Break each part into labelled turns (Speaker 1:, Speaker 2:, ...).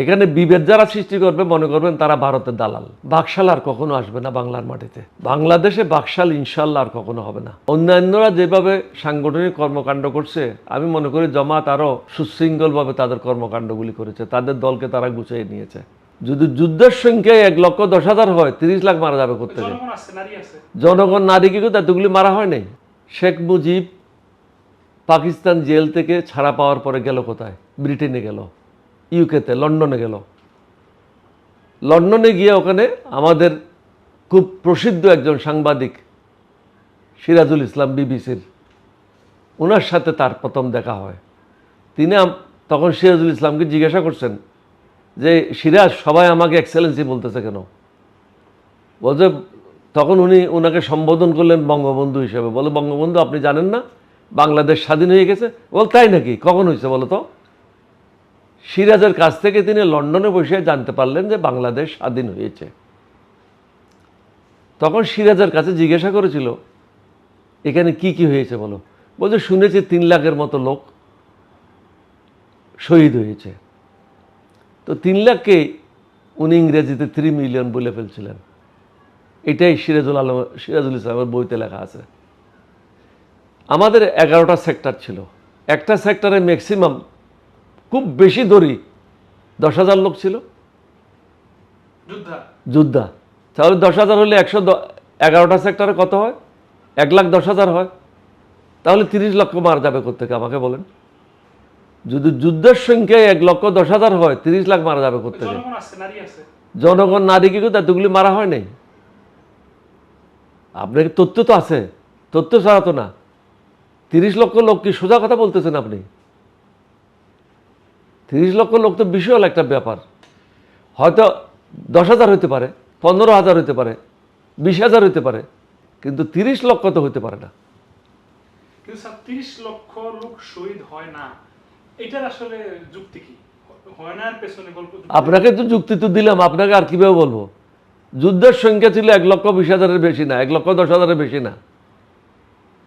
Speaker 1: এখানে বিভেদ যারা সৃষ্টি করবে মনে করবেন তারা ভারতের দালাল। বাকশাল আর কখনো আসবে না বাংলার মাটিতে। বাংলাদেশে বাকশাল ইনশাল্লাহ আর কখনো হবে না। অন্যান্যরা যেভাবে সাংগঠনিক কর্মকাণ্ড করছে, আমি মনে করি জামাত আরো সুশৃঙ্খলভাবে তাদের কর্মকাণ্ডগুলি করেছে, তাদের দলকে তারা গুছিয়ে নিয়েছে। যদি যুদ্ধের সংখ্যায় 1,10,000 হয়, 30 লাখ মারা যাবে করতে। জনগণ নারী কি এতগুলি মারা হয় নাই? শেখ মুজিব পাকিস্তান জেল থেকে ছাড়া পাওয়ার পরে গেল কোথায়? ব্রিটেনে গেল, ইউকেতে, লন্ডনে গেল। লন্ডনে গিয়ে ওখানে আমাদের খুব প্রসিদ্ধ একজন সাংবাদিক সিরাজুল ইসলাম বিবিসির, ওনার সাথে তার প্রথম দেখা হয়। তিনি তখন সিরাজুল ইসলামকে জিজ্ঞাসা করছেন যে সিরাজ, সবাই আমাকে এক্সেলেন্সি বলতেছে কেন? বলছে, তখন উনি ওনাকে সম্বোধন করলেন বঙ্গবন্ধু হিসেবে। বলে, বঙ্গবন্ধু আপনি জানেন না বাংলাদেশ স্বাধীন হয়ে গেছে? বল, তাই নাকি? কখন হয়েছে বলো তো? সিরাজের কাছ থেকে তিনি লন্ডনে বসে জানতে পারলেন যে বাংলাদেশ স্বাধীন হয়েছে। তখন সিরাজের কাছে জিজ্ঞাসা করেছিল, এখানে কি কি হয়েছে বলো? বলছে, শুনেছি 3 লাখের মতো লোক শহীদ হয়েছে। তো 3 লাখকে উনি ইংরেজিতে 3 মিলিয়ন বলে ফেলছিলেন। এটাই সিরাজুল ইসলামের বইতে লেখা আছে। আমাদের 11টা সেক্টর ছিল। একটা সেক্টরে ম্যাক্সিমাম খুব বেশি ধরি 10,000 লোক ছিল যোদ্ধা। তাহলে 10,000 হলে 11টা সেক্টরে কত হয়? 1,10,000 হয়। তাহলে 30 লক্ষ মারা যাবে কোত্থেকে আমাকে বলেন? যদি যুদ্ধের সংখ্যায় 1,10,000 হয়, 30 লাখ মারা যাবে কোত্থেকে? জনগণ নারী কি এতগুলি মারা হয় নাই? আপনাকে তথ্য তো আছে, তথ্য ছাড়া তো না। 30 লক্ষ লোক কি সোজা কথা বলতেছেন আপনি? 30 লক্ষ লোক তো বিশাল একটা ব্যাপার। হয়তো 10,000 হইতে পারে, 15,000 হইতে পারে, 20,000 হইতে পারে, কিন্তু 30 লক্ষ তো হইতে পারে না।
Speaker 2: কিন্তু স্যার 30 লক্ষ লোক শহীদ হয় না, এটার আসলে যুক্তি কি? হয় না এর পেছনে গল্প?
Speaker 1: আপনাকে তো যুক্তি তো দিলাম, আপনাকে আর কিভাবে বলবো? যুদ্ধের সংখ্যা ছিল 1,20,000-এর বেশি না, 1,10,000-এর বেশি না।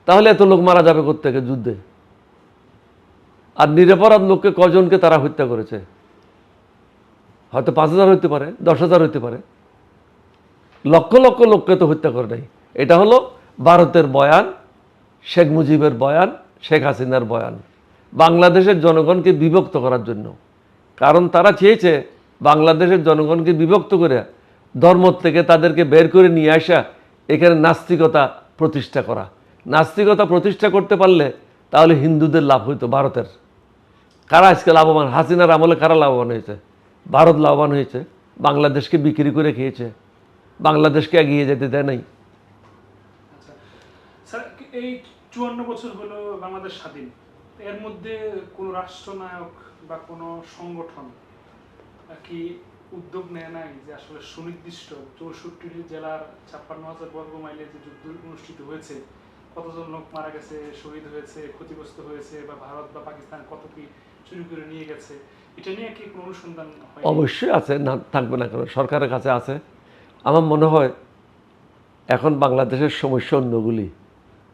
Speaker 1: তাহলে এত লোক মারা যাবে কোত্থেকে যুদ্ধে? আর নিরপরাধ লোককে কজনকে তারা হত্যা করেছে? হয়তো 5,000 হইতে পারে, 10,000 হইতে পারে, লক্ষ লক্ষ লোককে তো হত্যা করে নাই। এটা হলো ভারতের বয়ান, শেখ মুজিবের বয়ান, শেখ হাসিনার বয়ান, বাংলাদেশের জনগণকে বিভক্ত করার জন্য। কারণ তারা চেয়েছে বাংলাদেশের জনগণকে বিভক্ত করে ধর্ম থেকে তাদেরকে বের করে নিয়ে আসা, এখানে নাস্তিকতা প্রতিষ্ঠা করা। নাস্তিকতা প্রতিষ্ঠা করতে পারলে তাহলে হিন্দুদের লাভ হইতো। ভারতের কারা আজকে লাভবান? হাসিনার আমলে কারা লাভবান হয়েছে? ভারত লাভবান হয়েছে। বাংলাদেশকে বিক্রি করে খেয়েছে, বাংলাদেশকে এগিয়ে যেতে দেয় নাই।
Speaker 2: স্যার, এই 54 বছর হলো বাংলাদেশ স্বাধীন, এর মধ্যে কোন রাষ্ট্রনায়ক বা কোন সংগঠন কি উদ্যোগ নেয় নাই যে আসলে সুনির্দিষ্ট 64 জেলার 56,000 বর্গ মাইলে যে যুদ্ধ অনুষ্ঠিত হয়েছে, কতজন লোক মারা গেছে, শহীদ হয়েছে, ক্ষতিগ্রস্ত হয়েছে, বা ভারত বা পাকিস্তান কত কি চুরি করে নিয়ে গেছে, এটা নিয়ে কি কোনো অনুসন্ধান হয়?
Speaker 1: অবশ্যই আছে, না থাকবে না কেন? সরকারের কাছে আছে। আমার মনে হয় এখন বাংলাদেশের সমস্যা অন্যগুলি।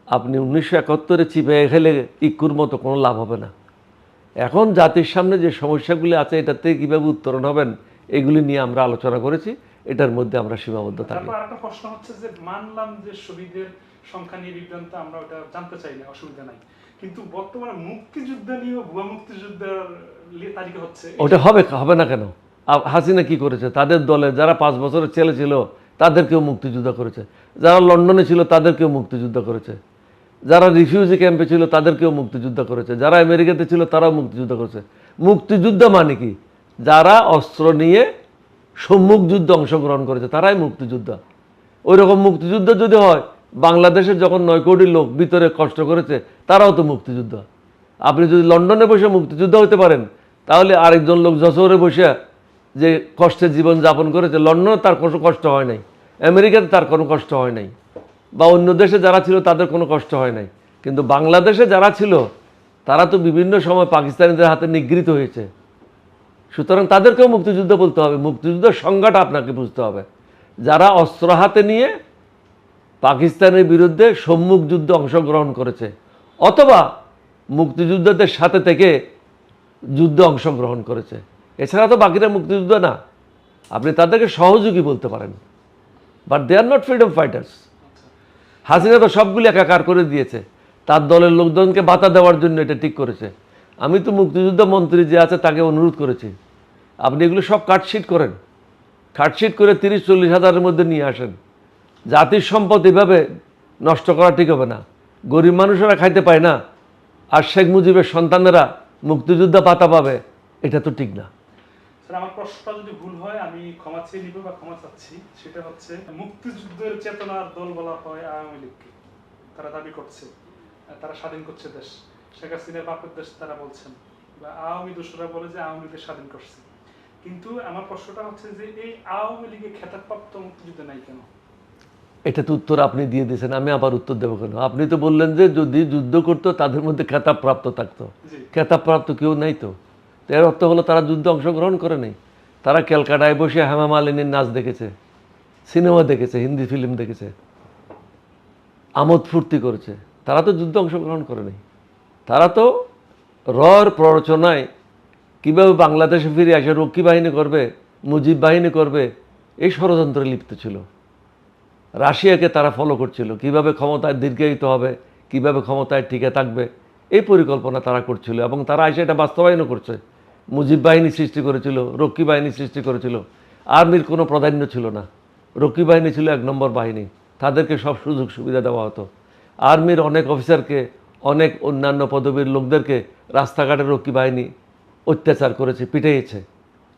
Speaker 1: আপনি 1971-এ চিপে খেলে ইকুর মতো কোনো লাভ হবে না। এখন জাতির সামনে যে সমস্যাগুলি আছে, এটার থেকে কীভাবে উত্তরণ হবেন, এগুলি নিয়ে আমরা আলোচনা করেছি। এটার মধ্যে আমরা সীমাবদ্ধ থাকি।
Speaker 2: তারপর আরেকটা প্রশ্ন হচ্ছে যে, মানলাম যে শহীদের সংখ্যা নিয়ে বিভ্রান্ত, আমরা ওটা জানতে চাই না, অসুবিধা নাই, কিন্তু বর্তমানে মুক্তিযুদ্ধ নিয়ে ভুয়া মুক্তিযুদ্ধের তালিকা হচ্ছে,
Speaker 1: ওটা হবে না কেন? হাসিনা কি করেছে? তাদের দলে যারা 5 বছরের ছেলে ছিল তাদেরকেও মুক্তিযুদ্ধ করেছে, যারা লন্ডনে ছিল তাদেরকেও মুক্তিযুদ্ধ করেছে, যারা রিফিউজি ক্যাম্পে ছিল তাদেরকেও মুক্তিযুদ্ধ করেছে, যারা আমেরিকাতে ছিল তারাও মুক্তিযুদ্ধ করেছে। মুক্তিযুদ্ধ মানে কি? যারা অস্ত্র নিয়ে সম্মুখ যুদ্ধে অংশগ্রহণ করেছে তারাই মুক্তিযুদ্ধ। ওই রকম মুক্তিযুদ্ধ যদি হয়, বাংলাদেশের যখন 9 কোটি লোক ভিতরে কষ্ট করেছে তারাও তো মুক্তিযুদ্ধ। আপনি যদি লন্ডনে বসে মুক্তিযুদ্ধ হতে পারেন, তাহলে আরেকজন লোক যশোরে বসে যে কষ্টের জীবন যাপন করেছে, লন্ডনে তার কোনো কষ্ট হয় নাই, আমেরিকাতে তার কোনো কষ্ট হয় নাই, বা অন্য দেশে যারা ছিল তাদের কোনো কষ্ট হয় নাই। কিন্তু বাংলাদেশে যারা ছিল তারা তো বিভিন্ন সময় পাকিস্তানিদের হাতে নিগৃহীত হয়েছে। সুতরাং তাদেরকেও মুক্তিযুদ্ধ বলতে হবে। মুক্তিযুদ্ধের সংজ্ঞাটা আপনাকে বুঝতে হবে। যারা অস্ত্র হাতে নিয়ে পাকিস্তানের বিরুদ্ধে সম্মুখ যুদ্ধে অংশগ্রহণ করেছে, অথবা মুক্তিযোদ্ধাদের সাথে থেকে যুদ্ধে অংশগ্রহণ করেছে, এছাড়া তো বাকিরা মুক্তিযোদ্ধা না, আপনি তাদেরকে সহযোগী বলতে পারেন, but they are not freedom fighters. Hasina তো সবগুলি একাকার করে দিয়েছে, তার দলের লোকজনকে ভাতা দেওয়ার জন্য এটা ঠিক করেছে। আমি তো মুক্তিযুদ্ধ মন্ত্রী যে আছে তাকে অনুরোধ করেছি, আপনি এগুলো সব কাটশিট করেন, কাটশিট করে 30-40 হাজারের মধ্যে নিয়ে আসেন। জাতির সম্পদ এভাবে নষ্ট করা ঠিক হবে না। গরিব মানুষেরা খাইতে পায় না, আর শেখ মুজিবের সন্তানেরা মুক্তিযোদ্ধা ভাতা পাবে, এটা তো ঠিক না।
Speaker 2: স্যার, আমার প্রশ্নটা যদি ভুল হয় আমি ক্ষমা চেয়ে নিব বা ক্ষমা চাচ্ছি। সেটা হচ্ছে, মুক্তিযুদ্ধের চেতনার দল বলা হয় আওয়ামী লীগকে, তারা দাবি করছে তারা স্বাধীন করছে দেশ, শেখ হাসিনার বাপের দেশ তারা বলছেন, বা আওয়ামী দোষরা বলে যে আওয়ামী লীগের স্বাধীন করছে। কিন্তু আমার প্রশ্নটা হচ্ছে যে এই আওয়ামী লীগের খেতাবপ্রাপ্ত মুক্তিযুদ্ধ নাই কেন?
Speaker 1: এটা তো উত্তর আপনি দিয়ে দিয়েছেন, আমি আবার উত্তর দেবো কেন? আপনি তো বললেন যে যদি যুদ্ধ করতো তাদের মধ্যে খেতাবপ্রাপ্ত থাকতো।
Speaker 2: জি।
Speaker 1: খেতাবপ্রাপ্ত কেউ নাই তো। এর অর্থ হলো তারা যুদ্ধে অংশগ্রহণ করে নেই। তারা ক্যালকাটায় বসে হেমা মালিনীর নাচ দেখেছে, সিনেমা দেখেছে, হিন্দি ফিল্ম দেখেছে, আমোদ ফুর্তি করেছে। তারা তো যুদ্ধে অংশগ্রহণ করে নেই। তারা তো রর প্ররোচনায় কীভাবে বাংলাদেশে ফিরে আসে, রক্ষী বাহিনী করবে, মুজিব বাহিনী করবে, এই ষড়যন্ত্রে লিপ্ত ছিল। রাশিয়াকে তারা ফলো করছিল, কিভাবে ক্ষমতায় দীর্ঘায়িত হবে, কিভাবে ক্ষমতায় টিকে থাকবে, এই পরিকল্পনা তারা করছিল, এবং তারা এসে এটা বাস্তবায়নও করছে। মুজিব বাহিনী সৃষ্টি করেছিল, রক্ষী বাহিনী সৃষ্টি করেছিল। আর্মির কোনো প্রাধান্য ছিল না, রক্ষী বাহিনী ছিল 1 নম্বর বাহিনী, তাদেরকে সব সুযোগ সুবিধা দেওয়া হতো। আর্মির অনেক অফিসারকে, অনেক অন্যান্য পদবীর লোকদেরকে রাস্তাঘাটে রক্ষী বাহিনী অত্যাচার করেছে, পিটিয়েছে।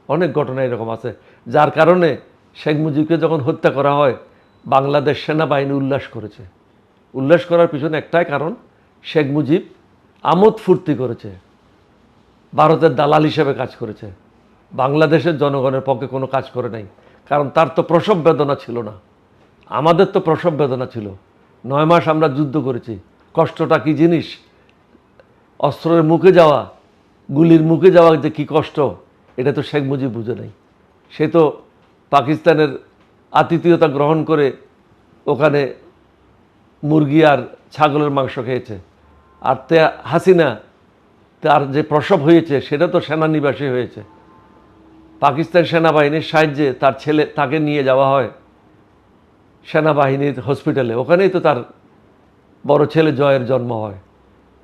Speaker 1: অনেক ঘটনা এরকম আছে, যার কারণে শেখ মুজিবকে যখন হত্যা করা হয় বাংলাদেশ সেনাবাহিনী উল্লাস করেছে। উল্লাস করার পিছনে একটাই কারণ, শেখ মুজিব আমোদ ফুর্তি করেছে, ভারতের দালাল হিসেবে কাজ করেছে, বাংলাদেশের জনগণের পক্ষে কোনো কাজ করে নাই। কারণ তার তো প্রসব বেদনা ছিল না, আমাদের তো প্রসব বেদনা ছিল। 9 মাস আমরা যুদ্ধ করেছি, কষ্টটা কি জিনিস, অস্ত্রের মুখে যাওয়া, গুলির মুখে যাওয়া যে কী কষ্ট, এটা তো শেখ মুজিব বুঝে নাই। সে তো পাকিস্তানের আতিথেয়তা গ্রহণ করে ওখানে মুরগি আর ছাগলের মাংস খেয়েছে। আর হাসিনা, তার যে প্রসব হয়েছে সেটা তো সেনানিবাসে হয়েছে। পাকিস্তান সেনাবাহিনীর সাহায্যে তার ছেলে, তাকে নিয়ে যাওয়া হয় সেনাবাহিনীর হসপিটালে, ওখানেই তো তার বড় ছেলে জয়ের জন্ম হয়,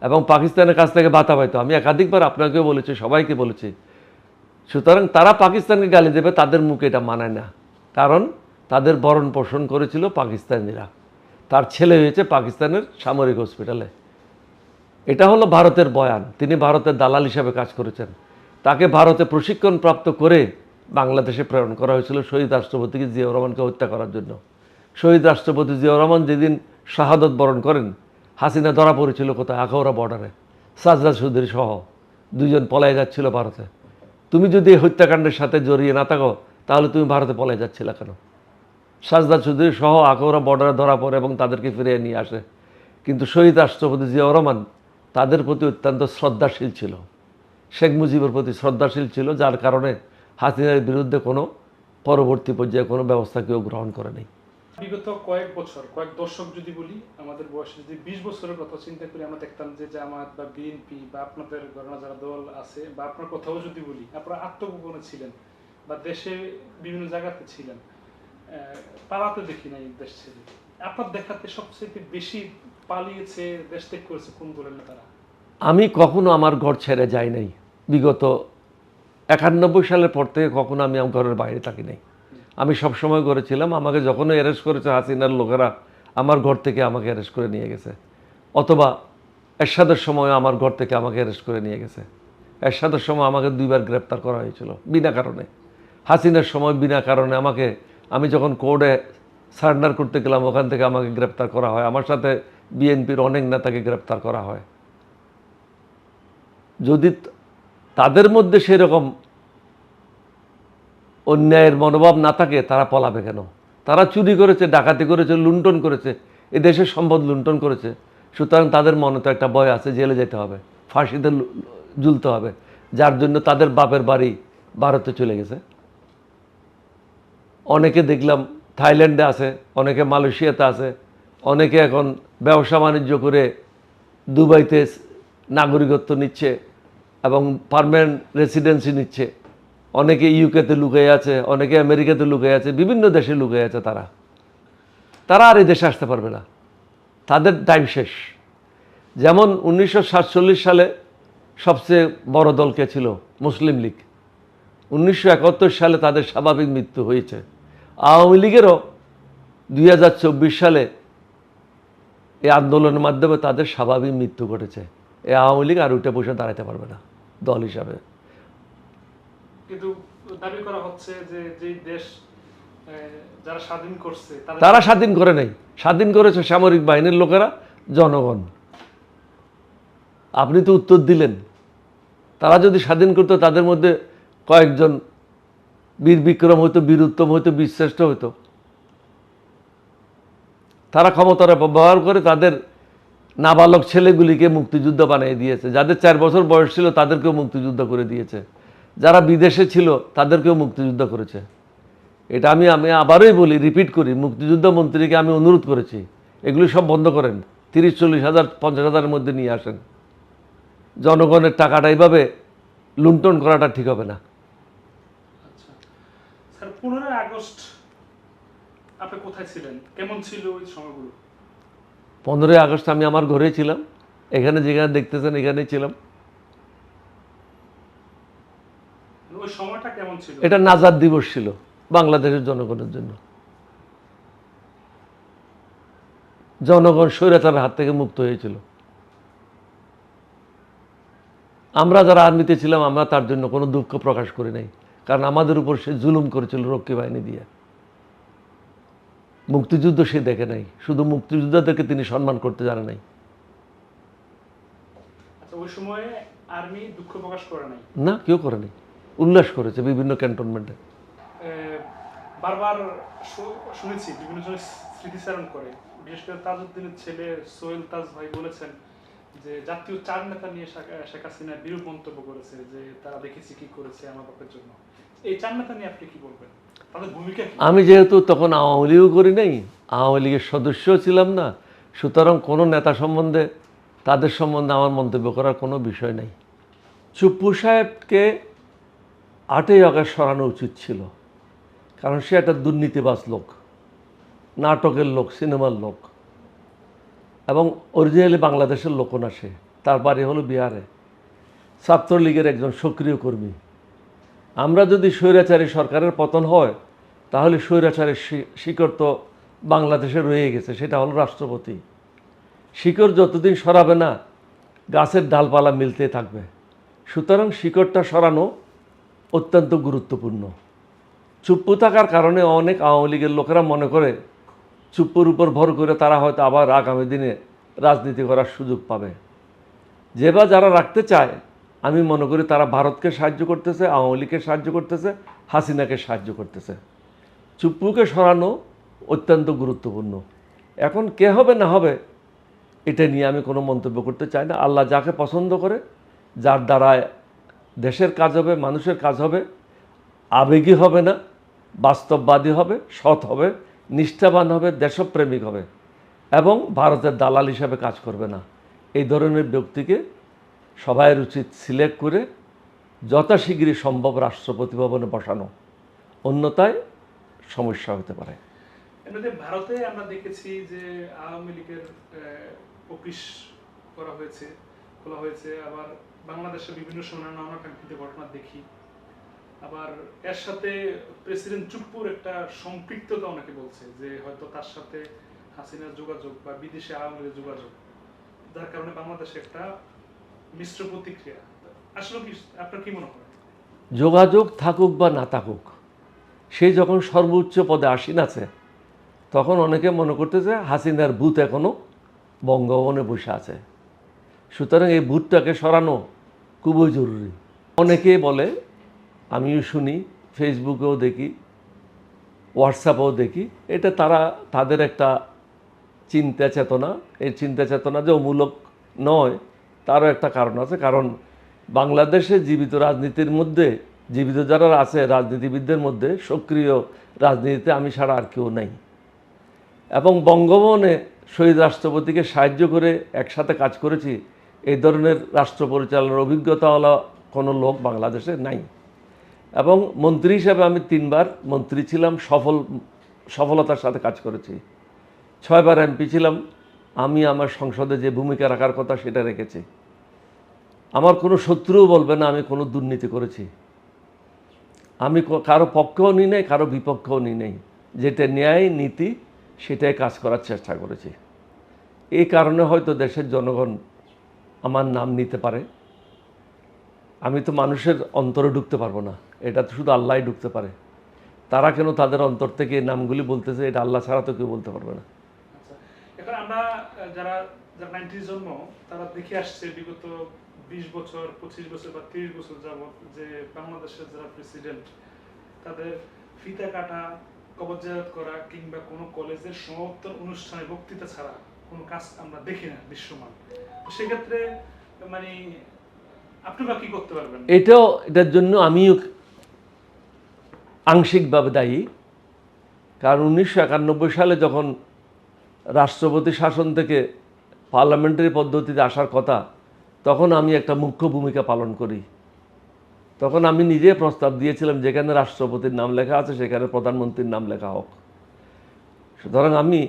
Speaker 1: এবং পাকিস্তানের কাছ থেকে ভাতা পাইতো। আমি একাধিকবার আপনাকেও বলেছি, সবাইকে বলেছি। সুতরাং তারা পাকিস্তানকে গালি দেবে, তাদের মুখে এটা মানায় না, কারণ তাদের ভরণ পোষণ করেছিল পাকিস্তানিরা। তার ছেলে হয়েছে পাকিস্তানের সামরিক হসপিটালে। এটা হলো ভারতের বয়ান, তিনি ভারতের দালাল হিসাবে কাজ করেছেন। তাকে ভারতে প্রশিক্ষণপ্রাপ্ত করে বাংলাদেশে প্রেরণ করা হয়েছিল শহীদ রাষ্ট্রপতিকে, জিয়াউর রহমানকে হত্যা করার জন্য। শহীদ রাষ্ট্রপতি জিয়াউর রহমান যেদিন শাহাদত বরণ করেন, হাসিনা ধরা পড়েছিল কোথায়, আখাউড়া বর্ডারে, সাজদা চৌধুরী সহ 2 জন পলায় যাচ্ছিল ভারতে। তুমি যদি এই হত্যাকাণ্ডের সাথে জড়িয়ে না থাকো তাহলে তুমি ভারতে পলায় যাচ্ছিলে কেন? সাজদা চৌধুরী সহ আখাউড়া বর্ডারে ধরা পড়ে এবং তাদেরকে ফিরিয়ে নিয়ে আসে। কিন্তু শহীদ রাষ্ট্রপতি জিয়াউর রহমান তাদের প্রতি অত্যন্ত শ্রদ্ধাশীল ছিল, শেখ মুজিবের প্রতি শ্রদ্ধাশীল ছিল, যার কারণে হাসিনার বিরুদ্ধে কোনো পরবর্তী পর্যায়ে কোনো ব্যবস্থা কেউ গ্রহণ করে নাই।
Speaker 2: বিগত কয়েক বছর, কয়েক দশক যদি বলি, আমাদের বয়স যদি 20 বছরের কথা চিন্তা করি, আমরা দেখতাম যে জামাত বা বিএনপি বা আপনাদের ঘটনা যারা দল আছে, বা আপনার কথাও যদি বলি, আপনারা আত্মগোপনে ছিলেন বা দেশে বিভিন্ন জায়গাতে ছিলেন, পালাতে দেখি নাই দেশ ছেড়ে। আপনার দেখাতে সবচেয়ে বেশি পালিয়েছে, দেশ ত্যাগ করেছে কোন দলের নেতারা?
Speaker 1: আমি কখনো আমার ঘর ছেড়ে যাই নাই। বিগত 91 সালের পর থেকে কখনো আমি আমার ঘরের বাইরে থাকি নাই। আমি সবসময় ঘরে ছিলাম। আমাকে যখন অ্যারেস্ট করেছে হাসিনার লোকেরা, আমার ঘর থেকে আমাকে অ্যারেস্ট করে নিয়ে গেছে, অথবা এরশাদের সময় আমার ঘর থেকে আমাকে অ্যারেস্ট করে নিয়ে গেছে। এরশাদের সময় আমাকে 2 বার গ্রেপ্তার করা হয়েছিল বিনা কারণে। হাসিনার সময় বিনা কারণে আমাকে, আমি যখন কোর্টে সারেন্ডার করতে গেলাম ওখান থেকে আমাকে গ্রেপ্তার করা হয়। আমার সাথে বিএনপির অনেক নেতাকে গ্রেপ্তার করা হয়। যদি তাদের মধ্যে সেরকম অন্যায়ের মনোভাব না থাকে, তারা পলাবে কেন? তারা চুরি করেছে, ডাকাতি করেছে, লুণ্ঠন করেছে, এ দেশের সম্পদ লুণ্ঠন করেছে। সুতরাং তাদের মনে তো একটা ভয় আছে, জেলে যেতে হবে, ফাঁসিতে ঝুলতে হবে, যার জন্য তাদের বাপের বাড়ি ভারতে চলে গেছে। অনেকে দেখলাম থাইল্যান্ডে আছে, অনেকে মালয়েশিয়াতে আছে, অনেকে এখন ব্যবসা বাণিজ্য করে দুবাইতে নাগরিকত্ব নিচ্ছে এবং পার্মানেন্ট রেসিডেন্সি নিচ্ছে। অনেকে ইউকেতে লুকিয়ে আছে, অনেকে আমেরিকাতে লুকিয়ে আছে, বিভিন্ন দেশে লুকিয়ে আছে। তারা আর এই দেশে আসতে পারবে না, তাদের টাইম শেষ। যেমন 1947 সালে সবচেয়ে বড় দল কে ছিল? মুসলিম লীগ। 1971 সালে তাদের স্বাভাবিক মৃত্যু হয়েছে। আওয়ামী লীগেরও 2024 সালে এই আন্দোলনের মাধ্যমে তাদের স্বাভাবিক মৃত্যু ঘটেছে। এই আওয়ামী লীগ আর উঠে বসে দাঁড়াতে পারবে না দল হিসাবে।
Speaker 2: কিন্তু দাবি করা হচ্ছে যে যেই দেশ যারা স্বাধীন করছে
Speaker 1: তারা স্বাধীন করে নাই, স্বাধীন করেছে সামরিক বাহিনীর লোকেরা, জনগণ। আপনি তো উত্তর দিলেন। তারা যদি স্বাধীন করতো, তাদের মধ্যে কয়েকজন বীর বিক্রম হইতো, বীর উত্তম হইতো, বীরশ্রেষ্ঠ হইতো। তারা ক্ষমতার ব্যবহার করে তাদের নাবালক ছেলেগুলিকে মুক্তিযুদ্ধ বানিয়ে দিয়েছে। যাদের 4 বছর বয়স ছিল তাদেরকেও মুক্তিযুদ্ধ করে দিয়েছে। যারা বিদেশে ছিল তাদেরকেও মুক্তিযুদ্ধ করেছে। এটা আমি আবারই বলি, রিপিট করি, মুক্তিযুদ্ধ মন্ত্রীকে আমি অনুরোধ করেছি, এগুলি সব বন্ধ করেন, 30-40 হাজার 50 হাজারের মধ্যে নিয়ে আসেন। জনগণের টাকাটা এইভাবে লুণ্ঠন করাটা ঠিক হবে না।
Speaker 2: আচ্ছা স্যার, 15 আগস্ট আপনি কোথায় ছিলেন, কেমন ছিল ওই সময়গুলো?
Speaker 1: 15 আগস্ট আমি আমার ঘরেই ছিলাম, এখানে যেখানে দেখতেছেন এখানেই ছিলাম।
Speaker 2: ওই সময়টা কেমন ছিল?
Speaker 1: এটা নাজাত দিবস ছিল বাংলাদেশের জনগণের জন্য। জনগণ স্বৈরাচারের হাত থেকে মুক্ত হয়েছিল। আমরা যারা আর্মিতে ছিলাম, আমরা তার জন্য কোনো দুঃখ প্রকাশ করি নাই, কারণ আমাদের উপর সে জুলুম করেছিল রক্ষী বাহিনী দিয়ে। মুক্তিযুদ্ধ সে দেখে নাই, শুধু মুক্তিযোদ্ধাদেরকে তিনি সম্মান করতে জানে নাই।
Speaker 2: আচ্ছা, ওই সময়ে আর্মি দুঃখ প্রকাশ করে নাই?
Speaker 1: না, কেউ করেনি, উল্লাস করেছে বিভিন্ন ক্যান্টনমেন্টে।
Speaker 2: বারবার শুনেছি বিভিন্ন জন স্মৃতিচারণ করে, বিশেষ করে তাজউদ্দিনের ছেলে সোহেল তাজ ভাই বলেছেন যে জাতীয় 4 নেতা নিয়ে শেখ হাসিনা বিরূপ মন্তব্য করেছে, যে তারা দেখেছি কি করেছে আমার বাপের জন্য। এই 4 নেতা নিয়ে আপনি কি বলবেন, তাদের ভূমিকা কি?
Speaker 1: আমি যেহেতু তখন আওয়ামী লীগও করি নাই, আওয়ামী লীগের সদস্যও ছিলাম না, সুতরাং কোনো নেতা সম্বন্ধে, তাদের সম্বন্ধে আমার মন্তব্য করার কোনো বিষয় নাই। চুপ্পু সাহেবকে 8ই আগস্ট সরানো উচিত ছিল, কারণ সে একটা দুর্নীতিবাজ লোক, নাটকের লোক, সিনেমার লোক, এবং অরিজিনালি বাংলাদেশের লোক না সে। তার বাড়ি হলো বিহারে, ছাত্রলীগের একজন সক্রিয় কর্মী। আমরা যদি স্বৈরাচারী সরকারের পতন হয়, তাহলে স্বৈরাচারের শিকড় তো বাংলাদেশে রয়ে গেছে, সেটা হলো রাষ্ট্রপতি। শিকড় যতদিন সরাবে না, গাছের ডালপালা মিলতে থাকবে। সুতরাং শিকড়টা সরানো অত্যন্ত গুরুত্বপূর্ণ। চুপ্পু থাকার কারণে অনেক আওয়ামী লীগের লোকেরা মনে করে চুপ্পুর উপর ভর করে তারা হয়তো আবার আগামী দিনে রাজনীতি করার সুযোগ পাবে। যে বা যারা রাখতে চায়, আমি মনে করি তারা ভারতকে সাহায্য করতেছে, আওয়ামী লীগকে সাহায্য করতেছে, হাসিনাকে সাহায্য করতেছে। চুপ্পুকে সরানো অত্যন্ত গুরুত্বপূর্ণ। এখন কে হবে না হবে এটা নিয়ে আমি কোনো মন্তব্য করতে চাই না। আল্লাহ যাকে পছন্দ করে, যার দ্বারা দেশের কাজ হবে, মানুষের কাজ হবে, আবেগী হবে না, বাস্তববাদী হবে, সৎ হবে, নিষ্ঠাবান হবে, দেশপ্রেমিক হবে, এবং ভারতের দালাল হিসাবে কাজ করবে না, এই ধরনের ব্যক্তিকে সবাইয়ের উচিত সিলেক্ট করে যথাশীঘ্রই সম্ভব রাষ্ট্রপতি ভবনে বসানো, অন্যথায় সমস্যা হতে পারে।
Speaker 2: এমনিতে ভারতে আমরা দেখেছি যে আওয়ামী লীগের অফিস করা হয়েছে, খোলা হয়েছে, আবার বাংলাদেশে বিভিন্ন সময় নানাকাঙ্ক্ষিত ঘটনা দেখি। আবার এর সাথে প্রেসিডেন্ট চুপ্পুর একটা সম্পৃক্ততা অনেকে বলছে, যে হয়তো তার সাথে হাসিনার যোগাযোগ বা বিদেশে আওয়ামী লীগের যোগাযোগ, যার কারণে বাংলাদেশে একটা মিশ্র প্রতিক্রিয়া। আসলে কি আপনার কি মনে হয়?
Speaker 1: যোগাযোগ থাকুক বা না থাকুক, সে যখন সর্বোচ্চ পদে আসীন আছে, তখন অনেকে মনে করতেছে হাসিনার ভূত এখনও বঙ্গভবনে বসে আছে। সুতরাং এই ভূতটাকে সরানো খুবই জরুরি। অনেকে বলে, আমিও শুনি, ফেসবুকেও দেখি, হোয়াটসঅ্যাপেও দেখি, এটা তাদের একটা চিন্তা চেতনা। এই চিন্তা চেতনা যে অমূলক নয়, তারও একটা কারণ আছে। কারণ বাংলাদেশে জীবিত রাজনীতির মধ্যে, জীবিত যারা আছে রাজনীতিবিদদের মধ্যে, সক্রিয় রাজনীতিতে আমি ছাড়া আর কেউ নাই। এবং বঙ্গভবনে শহীদ রাষ্ট্রপতিকে সাহায্য করে একসাথে কাজ করেছি, এই ধরনের রাষ্ট্র পরিচালনার অভিজ্ঞতাওয়ালা কোনো লোক বাংলাদেশে নাই। এবং মন্ত্রী হিসাবে আমি 3বার মন্ত্রী ছিলাম, সফলতার সাথে কাজ করেছি। 6বার এমপি ছিলাম, আমি আমার সংসদে যে ভূমিকা রাখার কথা সেটা রেখেছি। আমার কোনো শত্রুও বলবে না আমি কোনো দুর্নীতি করেছি। আমি কারো পক্ষেও নিই নাই, কারো বিপক্ষেও নিই নাই। যেটা ন্যায় নীতি সেটাই কাজ করার চেষ্টা করেছি। এই কারণে হয়তো দেশের জনগণ আমার নাম নিতে পারে। আমি তো মানুষের অন্তরে ঢুকতে পারবো না, এটা তো শুধু আল্লাহই ঢুকতে পারে। তারা কেন তাদের অন্তর থেকে এই নামগুলি বলতেছে, এটা আল্লাহ ছাড়া তো কেউ বলতে পারবে না।
Speaker 2: আচ্ছা, এখন আমরা যারা যারা 90 জন্ম, তারা দেখে আসছে বিগত 20 বছর, 25 বছর বা 30 বছর যাবত যে বাংলাদেশের যারা প্রেসিডেন্ট, তাদের ফিতা কাটা, কবর জিয়ারত করা কিংবা কোনো কলেজের সমাবর্তন অনুষ্ঠানে বক্তৃতা ছাড়া কোনো কাজ আমরা দেখি না দৃশ্যমান। তো সেক্ষেত্রে মানে আপনারা কি করতে পারবেন?
Speaker 1: এটার জন্য আমিও আংশিকভাবে দায়ী। কারণ 1991 সালে যখন রাষ্ট্রপতি শাসন থেকে পার্লামেন্টারি পদ্ধতিতে আসার কথা, তখন আমি একটা মুখ্য ভূমিকা পালন করি। তখন আমি নিজে প্রস্তাব দিয়েছিলাম যেখানে রাষ্ট্রপতির নাম লেখা আছে সেখানে প্রধানমন্ত্রীর নাম লেখা হোক। সুতরাং আমি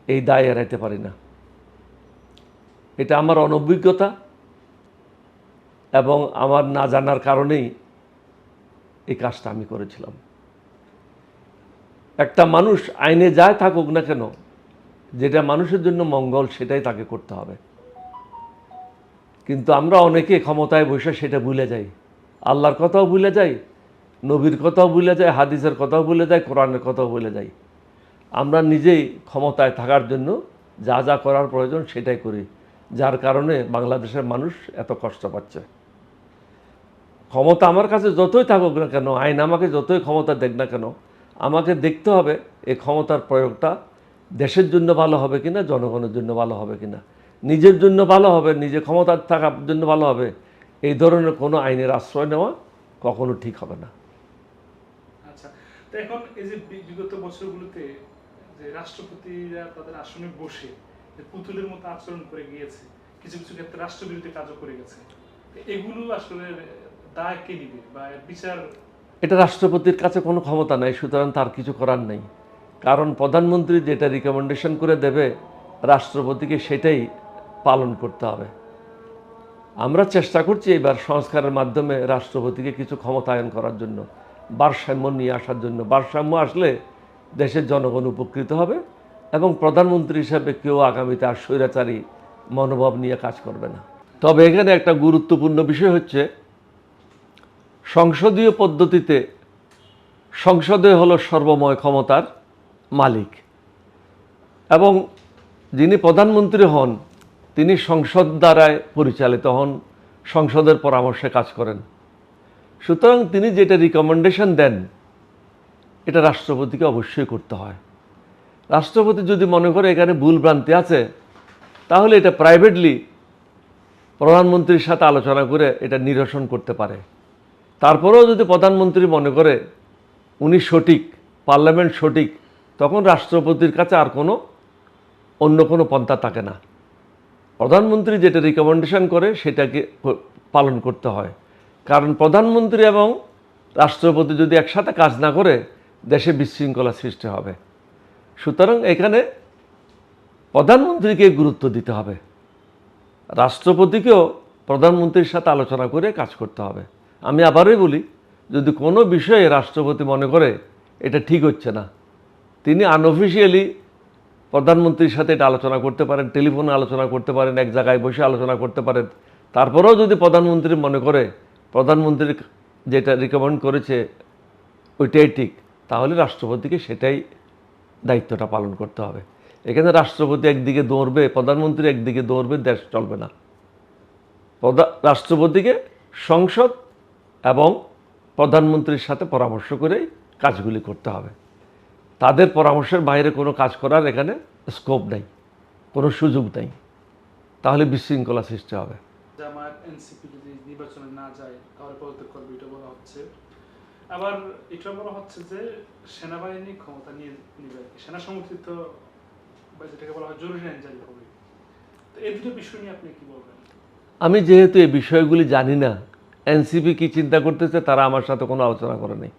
Speaker 1: এই দায় এড়াইতে পারি না। এটা আমার অনভিজ্ঞতা এবং আমার না জানার কারণেই এই কাজটা আমি করেছিলাম। একটা মানুষ আইনে যায় থাকুক না কেন, যেটা মানুষের জন্য মঙ্গল সেটাই তাকে করতে হবে। কিন্তু আমরা অনেকে ক্ষমতায় বসে সেটা ভুলে যাই। আল্লাহর কথাও ভুলে যাই, নবীর কথাও ভুলে যাই, হাদিসের কথাও ভুলে যাই, কোরআনের কথাও ভুলে যাই। আমরা নিজেই ক্ষমতায় থাকার জন্য যা যা করার প্রয়োজন সেটাই করি, যার কারণে বাংলাদেশের মানুষ এত কষ্ট পাচ্ছে। ক্ষমতা আমার কাছে যতই থাকুক না কেন, আইন আমাকে যতই ক্ষমতা দেখ না কেন, আমাকে দেখতে হবে এই ক্ষমতার প্রয়োগটা দেশের জন্য ভালো হবে কিনা, জনগণের জন্য ভালো হবে কিনা। নিজের জন্য ভালো হবে, নিজে ক্ষমতা থাকার জন্য ভালো হবে, এই ধরনের কোনো আইনের আশ্রয় নেওয়া কখনো ঠিক হবে না।
Speaker 2: আচ্ছা, তো এখন এই যে বিগত বছরগুলোতে যে রাষ্ট্রপতিরা তাদের আসনে বসে যে পুতুলের মতো আচরণ করে গিয়েছে, কিছু কিছু ক্ষেত্রে রাষ্ট্রবিরোধী কাজও করে গেছে, এগুলো আসলে দায় কে নিবে বা এর বিচার?
Speaker 1: এটা রাষ্ট্রপতির কাছে কোনো ক্ষমতা নাই, সুতরাং তার কিছু করার নেই। কারণ প্রধানমন্ত্রী যেটা রিকমেন্ডেশন করে দেবে রাষ্ট্রপতিকে সেটাই পালন করতে হবে। আমরা চেষ্টা করছি এবার সংস্কারের মাধ্যমে রাষ্ট্রপতিকে কিছু ক্ষমতায়ন করার জন্য, ভারসাম্য নিয়ে আসার জন্য। ভারসাম্য আসলে দেশের জনগণ উপকৃত হবে এবং প্রধানমন্ত্রী হিসাবে কেউ আগামীতে আর স্বৈরাচারী মনোভাব নিয়ে কাজ করবে না। তবে এখানে একটা গুরুত্বপূর্ণ বিষয় হচ্ছে, সংসদীয় পদ্ধতিতে সংসদে হলো সর্বময় ক্ষমতার মালিক এবং যিনি প্রধানমন্ত্রী হন তিনি সংসদ দ্বারায় পরিচালিত হন, সংসদের পরামর্শে কাজ করেন। সুতরাং তিনি যেটা রিকমেন্ডেশন দেন এটা রাষ্ট্রপতিকে অবশ্যই করতে হয়। রাষ্ট্রপতি যদি মনে করে এখানে ভুল ভ্রান্তি আছে, তাহলে এটা প্রাইভেটলি প্রধানমন্ত্রীর সাথে আলোচনা করে এটা নিরসন করতে পারে। তারপরেও যদি প্রধানমন্ত্রী মনে করে উনি সঠিক, পার্লামেন্ট সঠিক, তখন রাষ্ট্রপতির কাছে আর অন্য কোনো পন্থা থাকে না। প্রধানমন্ত্রী যেটা রিকমেন্ডেশন করে সেটাকে পালন করতে হয়। কারণ প্রধানমন্ত্রী এবং রাষ্ট্রপতি যদি একসাথে কাজ না করে দেশে বিশৃঙ্খলা সৃষ্টি হবে। সুতরাং এখানে প্রধানমন্ত্রীকে গুরুত্ব দিতে হবে, রাষ্ট্রপতিকেও প্রধানমন্ত্রীর সাথে আলোচনা করে কাজ করতে হবে। আমি আবারই বলি, যদি কোনো বিষয়ে রাষ্ট্রপতি মনে করে এটা ঠিক হচ্ছে না, তিনি আনঅফিসিয়ালি প্রধানমন্ত্রীর সাথে এটা আলোচনা করতে পারেন, টেলিফোনে আলোচনা করতে পারেন, এক জায়গায় বসে আলোচনা করতে পারেন। তারপরেও যদি প্রধানমন্ত্রী মনে করে প্রধানমন্ত্রী যেটা রিকমেন্ড করেছে ওইটাই ঠিক, তাহলে রাষ্ট্রপতিকে সেটাই দায়িত্বটা পালন করতে হবে। এখানে রাষ্ট্রপতি একদিকে দৌড়বে, প্রধানমন্ত্রী একদিকে দৌড়বে, দেশ চলবে না। রাষ্ট্রপতিকে সংসদ এবং প্রধানমন্ত্রীর সাথে পরামর্শ করে কাজগুলি করতে হবে। তাদের পরামর্শের বাইরে কোনো কাজ করার এখানে স্কোপ নেই, কোনো সুযোগ নেই, তাহলে বিশৃঙ্খলা সৃষ্টি হবে।
Speaker 2: জামায়াত এনসিপি যদি নির্বাচনে না যায় তাহলে পদত্যাগ করবে, এটা বলা হচ্ছে। আবার এটা বলা হচ্ছে যে সেনাবাহিনী ক্ষমতা নিয়ে নিবে, সেনা সমর্থিত বা যেটাকে বলা হয় জরুরি আইন জারি হবে। তো এই দুটো বিষয় নিয়ে আপনি কি বলবেন?
Speaker 1: আমি যেহেতু এই বিষয়গুলি জানি না, এনসিপি কি চিন্তা করতেছে তারা আমার সাথে কোনো আলোচনা করে নাই।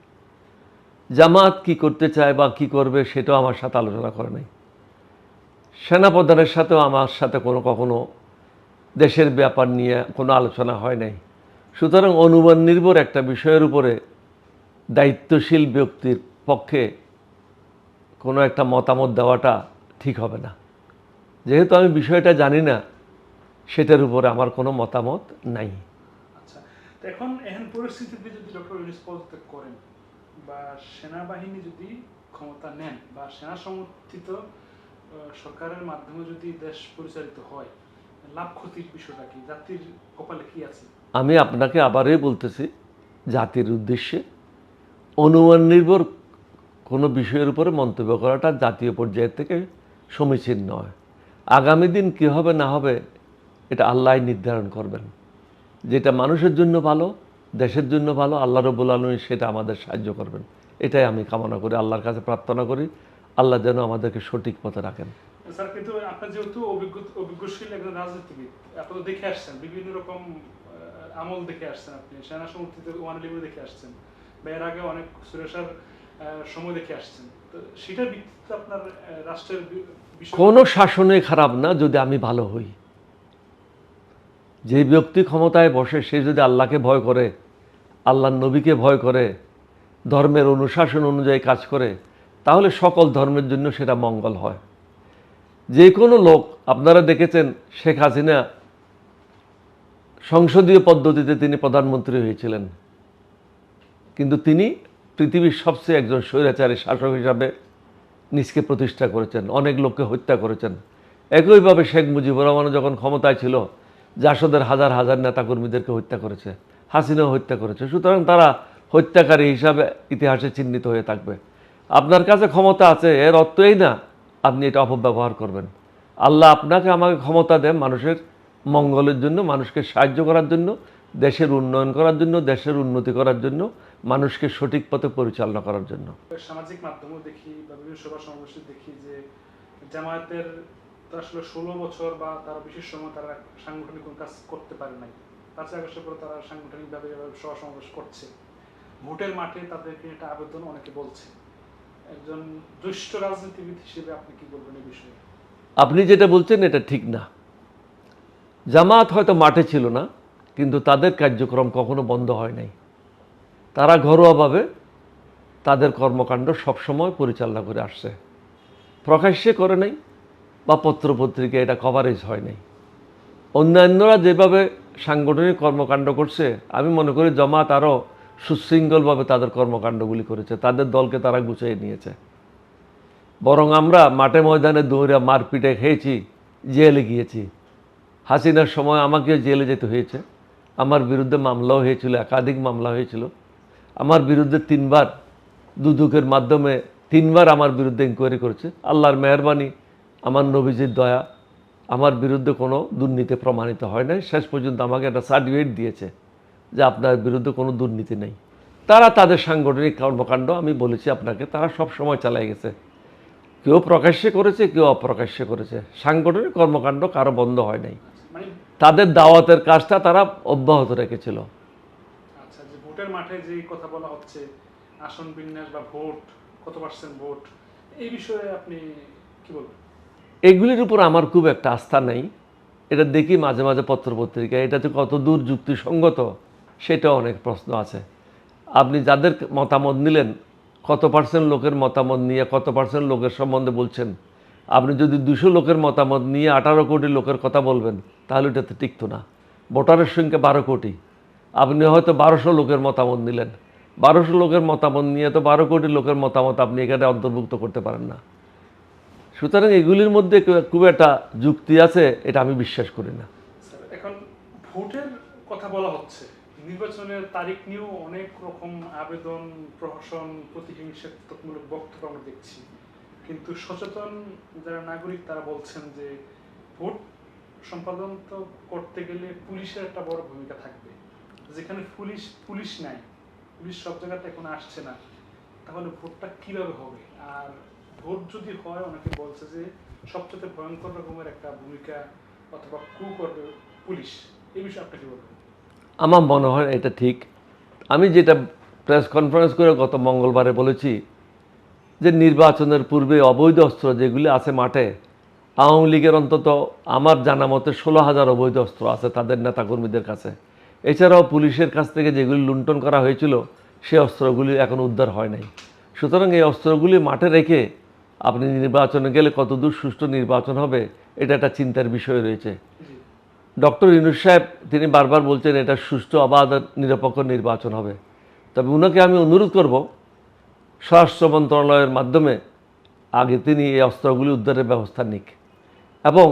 Speaker 1: জামাত কি করতে চায় বা কি করবে সেটাও আমার সাথে আলোচনা করে নাই। সেনাপ্রধানের সাথেও আমার সাথে কখনো দেশের ব্যাপার নিয়ে কোনো আলোচনা হয় নাই। সুতরাং অনুমান নির্ভর একটা বিষয়ের উপরে দায়িত্বশীল ব্যক্তির পক্ষে কোনো একটা মতামত দেওয়াটা ঠিক হবে না। যেহেতু আমি বিষয়টা জানি না, সেটার উপরে আমার কোনো মতামত নাই।
Speaker 2: আচ্ছা, তো এখন পরিস্থিতিতে যদি ডক্টর ইউনূস পদত্যাগ করেন বা সেনাবাহিনী যদি ক্ষমতা নেন বা সেনা সমর্থিত সরকারের মাধ্যমে যদি দেশ পরিচালিত হয়, লাভ ক্ষতির বিষয়টা কি, জাতির কপালে কি আছে?
Speaker 1: আমি আপনাকে আবারই বলতেছি, জাতির উদ্দেশ্যে অনুমান নির্ভর কোনো বিষয়ের উপরে মন্তব্য করাটা জাতীয় পর্যায়ের থেকে সমীচীন নয়। আগামী দিন কী হবে না হবে এটা আল্লাহ নির্ধারণ করবেন। যেটা মানুষের জন্য ভালো, দেশের জন্য ভালো, আল্লাহ রব্বুল আলামিন সেটা আমাদের সাহায্য করবেন। এটাই আমি কামনা করি, আল্লাহর কাছে প্রার্থনা করি, আল্লাহ যেন আমাদেরকে সঠিক পথে রাখেন।
Speaker 2: স্যার, কিন্তু আপনার যেহেতু অভিজ্ঞশীল একজন রাজনীতিবিদ, আপনি তো দেখে আসছেন, বিভিন্ন রকম আমল দেখে আসছেন, আপনি সেনা সমর্থিত ওয়ান দেখে আসছেন, বা এর আগে অনেক সুরেশার সময় দেখে আসছেন, তো সেটার ভিত্তিতে আপনার রাষ্ট্রের বিষয়
Speaker 1: কোনো শাসনে খারাপ না যদি আমি ভালো হই। যে ব্যক্তি ক্ষমতায় বসে সে যদি আল্লাহকে ভয় করে, আল্লাহর নবীকে ভয় করে, ধর্মের অনুশাসন অনুযায়ী কাজ করে, তাহলে সকল ধর্মের জন্য সেটা মঙ্গল হয়। যে কোনো লোক, আপনারা দেখেছেন শেখ হাসিনা সংসদীয় পদ্ধতিতে তিনি প্রধানমন্ত্রী হয়েছিলেন, কিন্তু তিনি পৃথিবীর সবচেয়ে একজন স্বৈরাচারী শাসক হিসাবে নিজকে প্রতিষ্ঠা করেছেন, অনেক লোককে হত্যা করেছেন। একইভাবে শেখ মুজিবুর রহমান যখন ক্ষমতায় ছিল, জাসদের হাজার হাজার নেতাকর্মীদেরকে হত্যা করেছে, হাসিনাও হত্যা করেছে। সুতরাং তারা হত্যাকারী হিসাবে ইতিহাসে চিহ্নিত হয়ে থাকবে। আপনার কাছে ক্ষমতা আছে এর অর্থ এই না আপনি এটা অপব্যবহার করবেন। আল্লাহ আপনাকে আমাকে ক্ষমতা দেন মানুষের মঙ্গলের জন্য, মানুষকে সাহায্য করার জন্য, দেশের উন্নয়ন করার জন্য, দেশের উন্নতি করার জন্য, মানুষকে সঠিক পথে পরিচালনা করার জন্য।
Speaker 2: সামাজিক মাধ্যমেও দেখি বা বিভিন্ন সভা সমাবেশে দেখি যে জামায়াতের তো আসলে 16 বছর বা তার বিশেষ সময় তারা সাংগঠনিক কোনো কাজ করতে পারে নাই। 5 আগস্টের পরে তারা সাংগঠনিকভাবে সভা সমাবেশ করছে। ভোটের মাঠে তাদেরকে একটা আবেদন অনেকে বলছে। একজন জ্যেষ্ঠ রাজনীতিবিদ হিসেবে আপনি কি বলবেন এই বিষয়ে?
Speaker 1: আপনি যেটা বলছেন এটা ঠিক না। জামাত হয়তো মাঠে ছিল না, কিন্তু তাদের কার্যক্রম কখনো বন্ধ হয় নাই। তারা ঘরোয়াভাবে তাদের কর্মকাণ্ড সবসময় পরিচালনা করে আসছে, প্রকাশ্যে করে নাই বা পত্রপত্রিকা এটা কভারেজ হয় নাই। অন্যান্যরা যেভাবে সাংগঠনিক কর্মকাণ্ড করছে, আমি মনে করি জামাত আরও সুশৃঙ্খলভাবে তাদের কর্মকাণ্ডগুলি করেছে, তাদের দলকে তারা গুছিয়ে নিয়েছে। বরং আমরা মাঠে ময়দানে দৌড়ে মারপিটে খেয়েছি, জেলে গিয়েছি। হাসিনার সময় আমাকে জেলে যেতে হয়েছে, আমার বিরুদ্ধে মামলাও হয়েছিল, একাধিক মামলা হয়েছিল। আমার বিরুদ্ধে 3বার দুদকের মাধ্যমে 3বার আমার বিরুদ্ধে ইনকোয়ারি করেছে। আল্লাহর মেহরবানি, আমার নবীজির দয়া, আমার বিরুদ্ধে কোনো দুর্নীতি প্রমাণিত হয় নাই। শেষ পর্যন্ত আমাকে একটা সার্টিফিকেট দিয়েছে যে আপনার বিরুদ্ধে কোনো দুর্নীতি নেই। তারা তাদের সাংগঠনিক কর্মকাণ্ড, আমি বলেছি আপনাকে, তারা সব সময় চালাই গেছে। কেউ প্রকাশ্যে করেছে, কেউ অপ্রকাশ্যে করেছে। সাংগঠনিক কর্মকাণ্ড কারো বন্ধ হয় নাই।
Speaker 2: মানে
Speaker 1: তাদের দাওয়াতের কাজটা তারা অব্যাহত রেখেছিল।
Speaker 2: আচ্ছা, যে ভোটের মাঠে যে কথা বলা হচ্ছে, আসন বিন্যাস বা ভোট, কত পার্সেন্ট ভোট, এই বিষয়ে আপনি কি বলবেন?
Speaker 1: এগুলির উপর আমার খুব একটা আস্থা নেই। এটা দেখি মাঝে মাঝে পত্রপত্রিকায়, এটাতে কত দূর যুক্তিসঙ্গত সেটা অনেক প্রশ্ন আছে। আপনি যাদের মতামত নিলেন, কত পার্সেন্ট লোকের মতামত নিয়ে কত পার্সেন্ট লোকের সম্বন্ধে বলছেন। আপনি যদি 200 লোকের মতামত নিয়ে 18 কোটি লোকের কথা বলবেন, তাহলে এটাতে টিকতো না। ভোটারের সংখ্যা 12 কোটি, আপনি হয়তো 1200 লোকের মতামত নিলেন। 1200 লোকের মতামত নিয়ে তো 12 কোটি লোকের মতামত আপনি এখানে অন্তর্ভুক্ত করতে পারেন না। সুতরাং এগুলির মধ্যে খুব একটা যুক্তি আছে এটা আমি বিশ্বাস করি না।
Speaker 2: স্যার, এখন ভোটের কথা বলা হচ্ছে, নির্বাচনের তারিখ নিয়েও অনেক রকম আবেদন, প্রহসন, প্রতিহিংসাত্মক বক্তব্য আমরা দেখছি, কিন্তু সচেতন যারা নাগরিক তারা বলছেন যে ভোট সম্পাদন তো করতে গেলে পুলিশের একটা বড় ভূমিকা থাকবে। যেখানে পুলিশ নাই, পুলিশ সব জায়গাতে এখন আসছে না, তাহলে ভোটটা কিভাবে হবে? আর ভোট যদি হয়, অনেকে বলছে যে সবচেয়ে ভয়ঙ্কর রকমের একটা ভূমিকা অথবা কু করবে পুলিশ। এই বিষয়ে আপনি কি বলবেন?
Speaker 1: আমার মনে হয় এটা ঠিক। আমি যেটা প্রেস কনফারেন্স করে গত মঙ্গলবারে বলেছি যে নির্বাচনের পূর্বে অবৈধ অস্ত্র যেগুলি আছে মাঠে, আওয়ামী লীগের অন্তত আমার জানা মতে 16,000 অবৈধ অস্ত্র আছে তাদের নেতাকর্মীদের কাছে। এছাড়াও পুলিশের কাছ থেকে যেগুলি লুণ্ঠন করা হয়েছিল সেই অস্ত্রগুলি এখন উদ্ধার হয় নাই। সুতরাং এই অস্ত্রগুলি মাঠে রেখে আপনি নির্বাচনে গেলে কতদূর সুষ্ঠু নির্বাচন হবে এটা একটা চিন্তার বিষয় রয়েছে। ডক্টর ইউনূস সাহেব তিনি বারবার বলছেন এটা সুষ্ঠু অবাধ নিরপেক্ষ নির্বাচন হবে। তবে উনাকে আমি অনুরোধ করব স্বরাষ্ট্র মন্ত্রণালয়ের মাধ্যমে আগে তিনি এই অস্ত্রগুলি উদ্ধারের ব্যবস্থা নিক এবং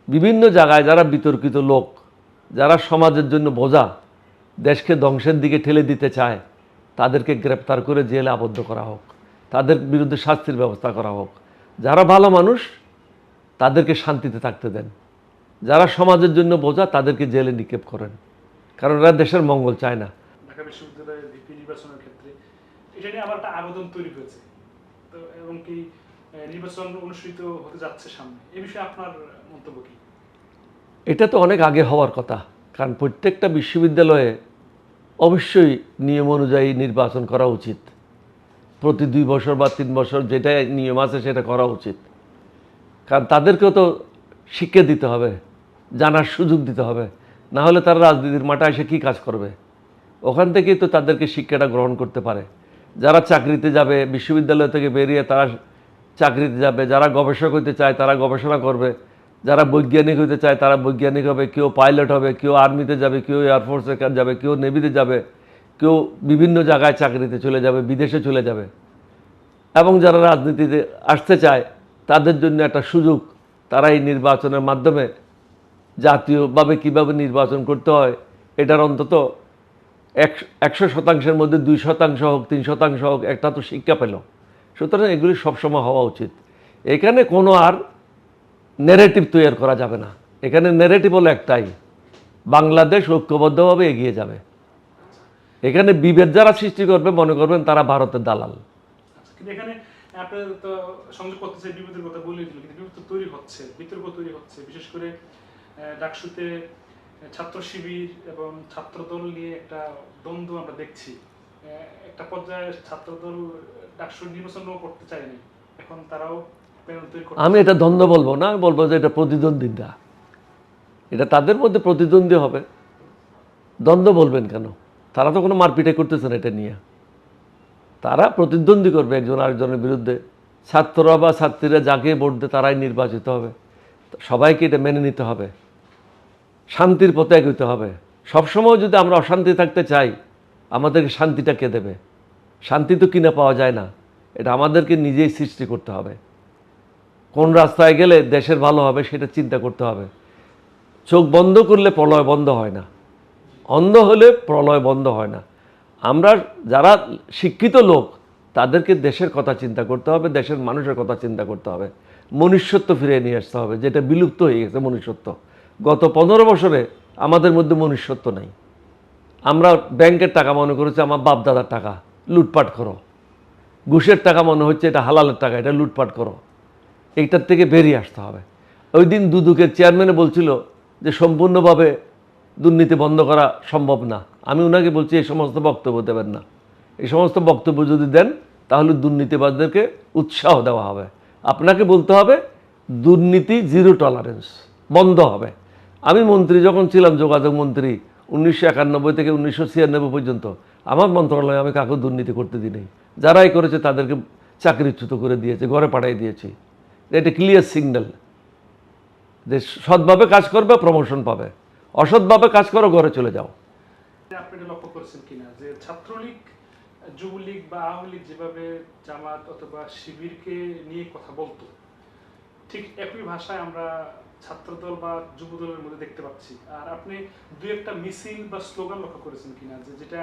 Speaker 1: বিভিন্ন জায়গায় যারা বিতর্কিত লোক, যারা সমাজের জন্য বোঝা, দেশকে ধ্বংসের দিকে ঠেলে দিতে চায়, তাদেরকে গ্রেপ্তার করে জেলে আবদ্ধ করা হোক, তাদের বিরুদ্ধে শাস্তির ব্যবস্থা করা হোক। যারা ভালো মানুষ তাদেরকে শান্তিতে থাকতে দেন, যারা সমাজের জন্য বোঝা তাদেরকে জেলে নিক্ষেপ করেন, কারণ এরা দেশের মঙ্গল চায় না।
Speaker 2: ঢাকা বিশ্ববিদ্যালয়ের ভিপি নির্বাচনের ক্ষেত্রে এটা নিয়ে আবার একটা আবেদন তৈরি হয়েছে, তো এবং কি নির্বাচন অনুষ্ঠিত হতে যাচ্ছে সামনে, এ বিষয়ে আপনার মন্তব্য কি?
Speaker 1: এটা তো অনেক আগে হওয়ার কথা, কারণ প্রত্যেকটা বিশ্ববিদ্যালয়ে অবশ্যই নিয়ম অনুযায়ী নির্বাচন করা উচিত। প্রতি 2 বছর বা 3 বছর যেটা নিয়ম আছে সেটা করা উচিত, কারণ তাদেরকেও তো শিক্ষা দিতে হবে, জানার সুযোগ দিতে হবে, না হলে তারা রাজনীতির মাঠে এসে কী কাজ করবে? ওখান থেকেই তো তাদেরকে শিক্ষাটা গ্রহণ করতে পারে। যারা চাকরিতে যাবে বিশ্ববিদ্যালয় থেকে বেরিয়ে তারা চাকরিতে যাবে, যারা গবেষক হতে চায় তারা গবেষণা করবে, যারা বৈজ্ঞানিক হতে চায় তারা বৈজ্ঞানিক হবে, কেউ পাইলট হবে, কেউ আর্মিতে যাবে, কেউ এয়ারফোর্সে যাবে, কেউ নেভিতে যাবে, কেউ বিভিন্ন জায়গায় চাকরিতে চলে যাবে, বিদেশে চলে যাবে। এবং যারা রাজনীতিতে আসতে চায় তাদের জন্য একটা সুযোগ, তারা এই নির্বাচনের মাধ্যমে জাতীয়ভাবে কীভাবে নির্বাচন করতে হয় এটার অন্তত 100% মধ্যে 2% হোক, 3% হোক, একটা তো শিক্ষা পেল। সুতরাং এগুলি সবসময় হওয়া উচিত। এখানে কোনো আর ন্যারেটিভ তৈরি করা যাবে না। এখানে ন্যারেটিভ হলো একটাই, বাংলাদেশ ঐক্যবদ্ধভাবে এগিয়ে যাবে। এখানে বিভেদ যারা সৃষ্টি করবে মনে করবেন তারা ভারতের দালাল।
Speaker 2: কিন্তু এখানে আপনার তো সংযোগ করতে চাই, বিপদের কথা বলে দিল, কিন্তু বিপদ তৈরি হচ্ছে, বিতর্ক তৈরি হচ্ছে, বিশেষ করে ডাকসুতে ছাত্র শিবির এবং ছাত্রদল নিয়ে একটা দ্বন্দ্ব আমরা দেখছি। একটা পর্যায়ে ছাত্রদল ডাকসুর নির্বাচনও করতে চায়নি, এখন তারাও প্যানেল তৈরি করছে।
Speaker 1: আমি এটা দ্বন্দ্ব বলবো না, আমি বলবো যে এটা প্রতিদ্বন্দ্বিতা, এটা তাদের মধ্যে প্রতিদ্বন্দ্বী হবে। দ্বন্দ্ব বলবেন কেন? তারা তো কোনো মারপিটে করতেছে না এটা নিয়ে, তারা প্রতিদ্বন্দ্বী করবে একজন আরেকজনের বিরুদ্ধে। ছাত্ররা বা ছাত্রীরা যাকে ভোট দেয় তারাই নির্বাচিত হবে, সবাইকে এটা মেনে নিতে হবে, শান্তির পথে এগোতে হবে। সবসময় যদি আমরা অশান্তি থাকতে চাই, আমাদেরকে শান্তিটা কে দেবে? শান্তি তো কিনে পাওয়া যায় না, এটা আমাদেরকে নিজেই সৃষ্টি করতে হবে। কোন রাস্তায় গেলে দেশের ভালো হবে সেটা চিন্তা করতে হবে। চোখ বন্ধ করলে প্রলয় বন্ধ হয় না, অন্ধ হলে প্রলয় বন্ধ হয় না। আমরা যারা শিক্ষিত লোক তাদেরকে দেশের কথা চিন্তা করতে হবে, দেশের মানুষের কথা চিন্তা করতে হবে, মনুষ্যত্ব ফিরিয়ে নিয়ে আসতে হবে, যেটা বিলুপ্ত হয়ে গেছে মনুষ্যত্ব। গত 15 বছরে আমাদের মধ্যে মনুষ্যত্ব নেই। আমরা ব্যাংকের টাকা মনে করেছি আমার বাপ দাদার টাকা, লুটপাট করো। ঘুষের টাকা মনে হচ্ছে এটা হালালের টাকা, এটা লুটপাট করো। এইটার থেকে বেরিয়ে আসতে হবে। ওই দিন দুদকের চেয়ারম্যানে বলছিল যে সম্পূর্ণভাবে দুর্নীতি বন্ধ করা সম্ভব না। আমি ওনাকে বলছি এই সমস্ত বক্তব্য দেবেন না। এই সমস্ত বক্তব্য যদি দেন তাহলে দুর্নীতিবাজদেরকে উৎসাহ দেওয়া হবে। আপনাকে বলতে হবে দুর্নীতি জিরো টলারেন্স, বন্ধ হবে। আমি মন্ত্রী যখন ছিলাম, যোগাযোগ মন্ত্রী 1991 থেকে 1996 পর্যন্ত, আমার মন্ত্রণালয়ে আমি কাউকে দুর্নীতি করতে দিই নাই। যারাই করেছে তাদেরকে চাকরিচ্যুত করে দিয়েছে, ঘরে পাঠিয়ে দিয়েছি। এটা ক্লিয়ার সিগন্যাল যে সৎভাবে কাজ করবে প্রমোশন পাবে, অসৎভাবে কাজ করো ঘরে চলে যাও।
Speaker 2: আপনি এটা লক্ষ্য করেছেন কিনা যে ছাত্রলীগ, যুবলীগ বা আওয়ামী লীগ যেভাবে জামাত অথবা শিবিরকে নিয়ে কথা বলতো, ঠিক একই ভাষায় আমরা ছাত্রদল বা যুবদলের মধ্যে দেখতে পাচ্ছি। আর আপনি দুই একটা মিছিল বা স্লোগান লক্ষ্য করেছেন কিনা যে যেটা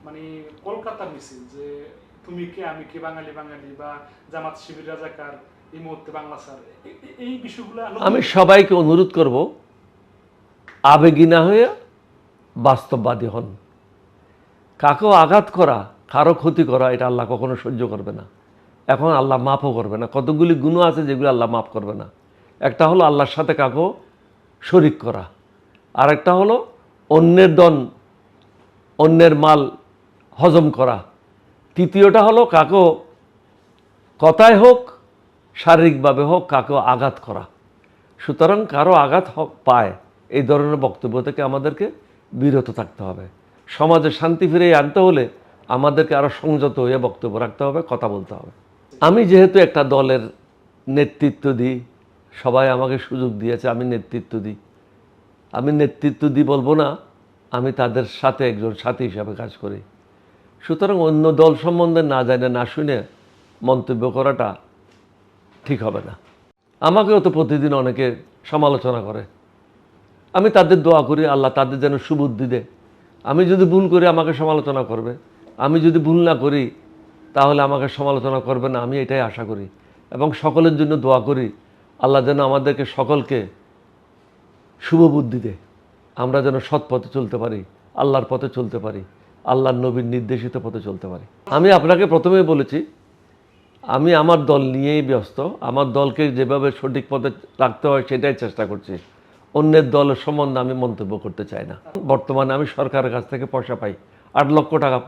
Speaker 2: মানে কলকাতার মিছিল, যে তুমি কে আমি কে, বাঙালি বাঙালি, বা জামাত শিবির রাজাকার, এই মুহূর্তে বাংলা স্যার, এই বিষয়গুলো
Speaker 1: আমি সবাইকে অনুরোধ করব আবেগী না হয়ে বাস্তববাদী হন। কাকেও আঘাত করা, কারো ক্ষতি করা এটা আল্লাহ কখনো সহ্য করবে না। এখন আল্লাহ মাফও করবে না। কতগুলি গুণ আছে যেগুলো আল্লাহ মাফ করবে না। একটা হলো আল্লাহর সাথে কাকেও শরিক করা, আর একটা হলো অন্যের ধন অন্যের মাল হজম করা, তৃতীয়টা হলো কাকেও কথায় হোক শারীরিকভাবে হোক কাকেও আঘাত করা। সুতরাং কারো আঘাত পায় এই ধরনের বক্তব্য থেকে আমাদেরকে বিরত থাকতে হবে। সমাজে শান্তি ফিরিয়ে আনতে হলে আমাদেরকে আরও সংযত হয়ে বক্তব্য রাখতে হবে, কথা বলতে হবে। আমি যেহেতু একটা দলের নেতৃত্ব দিই, সবাই আমাকে সুযোগ দিয়েছে, আমি নেতৃত্ব দিই। আমি নেতৃত্ব দিই বলবো না, আমি তাদের সাথে একজন সাথী হিসাবে কাজ করি। সুতরাং অন্য দল সম্বন্ধে না জানে না শুনে মন্তব্য করাটা ঠিক হবে না। আমাকেও তো প্রতিদিন অনেকে সমালোচনা করে, আমি তাদের দোয়া করি আল্লাহ তাদের যেন সুবুদ্ধি দেয়। আমি যদি ভুল করি আমাকে সমালোচনা করবে, আমি যদি ভুল না করি তাহলে আমাকে সমালোচনা করবে না, আমি এটাই আশা করি। এবং সকলের জন্য দোয়া করি আল্লাহ যেন আমাদেরকে সকলকে শুভ বুদ্ধি দেয়, আমরা যেন সৎ পথে চলতে পারি, আল্লাহর পথে চলতে পারি, আল্লাহর নবীর নির্দেশিত পথে চলতে পারি। আমি আপনাকে প্রথমেই বলেছি আমি আমার দল নিয়েই ব্যস্ত, আমার দলকে যেভাবে সঠিক পথে রাখতে হয় সেটাই চেষ্টা করছি। অন্যের দলের সম্বন্ধে আমি মন্তব্য করতে চাই না। বর্তমানে আমি সরকারের কাছ থেকে পয়সা পাই, 8 লক্ষ টাকা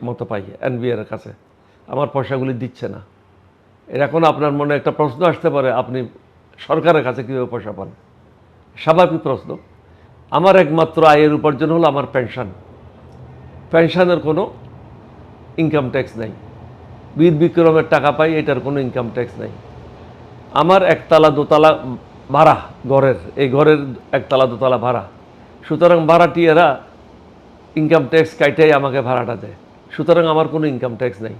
Speaker 1: মতো পাই এনবিআর এর কাছে, আমার পয়সাগুলি দিচ্ছে না। এখন আপনার মনে একটা প্রশ্ন আসতে পারে আপনি সরকারের কাছে কীভাবে পয়সা পান? স্বাভাবিক প্রশ্ন। আমার একমাত্র আয়ের উপার্জন হলো আমার পেনশন। পেনশনের কোনো ইনকাম ট্যাক্স নেই। বীর বিক্রমের টাকা পাই, এটার কোনো ইনকাম ট্যাক্স নেই। আমার একতলা দোতলা ভাড়া ঘরের, এই ঘরের একতলা দোতলা ভাড়া। সুতরাং ভাড়াটিয়ারা ইনকাম ট্যাক্স কাইটাই আমাকে ভাড়াটা দেয়। সুতরাং আমার কোনো ইনকাম ট্যাক্স নেই।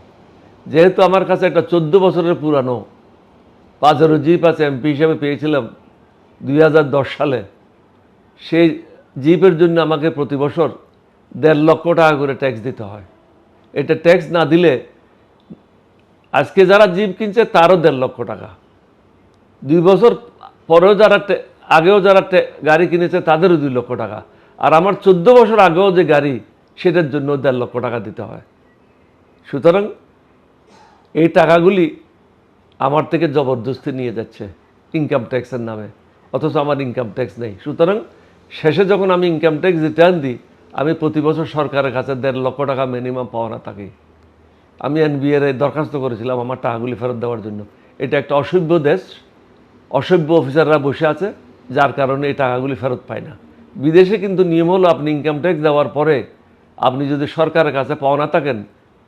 Speaker 1: যেহেতু আমার কাছে একটা 14 বছরের পুরানো পাজেরো জিপ আছে, এমপি হিসেবে পেয়েছিলাম 2010 সালে, সেই জিপের জন্য আমাকে প্রতি বছর 1.5 লক্ষ টাকা করে ট্যাক্স দিতে হয়। এটা ট্যাক্স না দিলে আজকে যারা জিপ কিনছে তারও 1.5 লক্ষ টাকা, 2 বছর পরেও যারা আগেও যারা গাড়ি কিনেছে তাদেরও 2 লক্ষ টাকা, আর আমার 14 বছর আগেও যে গাড়ি সেটার জন্য 1.5 লক্ষ টাকা দিতে হয়। সুতরাং এই টাকাগুলি আমার থেকে জবরদস্তি নিয়ে যাচ্ছে ইনকাম ট্যাক্সের নামে, অথচ আমার ইনকাম ট্যাক্স নেই। সুতরাং শেষে যখন আমি ইনকাম ট্যাক্স রিটার্ন দিই, আমি প্রতি বছর সরকারের কাছে 1.5 লক্ষ টাকা মিনিমাম পাওনা থাকি। আমি এনবিআর দরখাস্ত করেছিলাম আমার টাকাগুলি ফেরত দেওয়ার জন্য। এটা একটা অসভ্য দেশ, অসভ্য অফিসাররা বসে আছে, যার কারণে এই টাকাগুলি ফেরত পায় না। বিদেশে কিন্তু নিয়ম হলো আপনি ইনকাম ট্যাক্স দেওয়ার পরে আপনি যদি সরকারের কাছে পাওনা থাকেন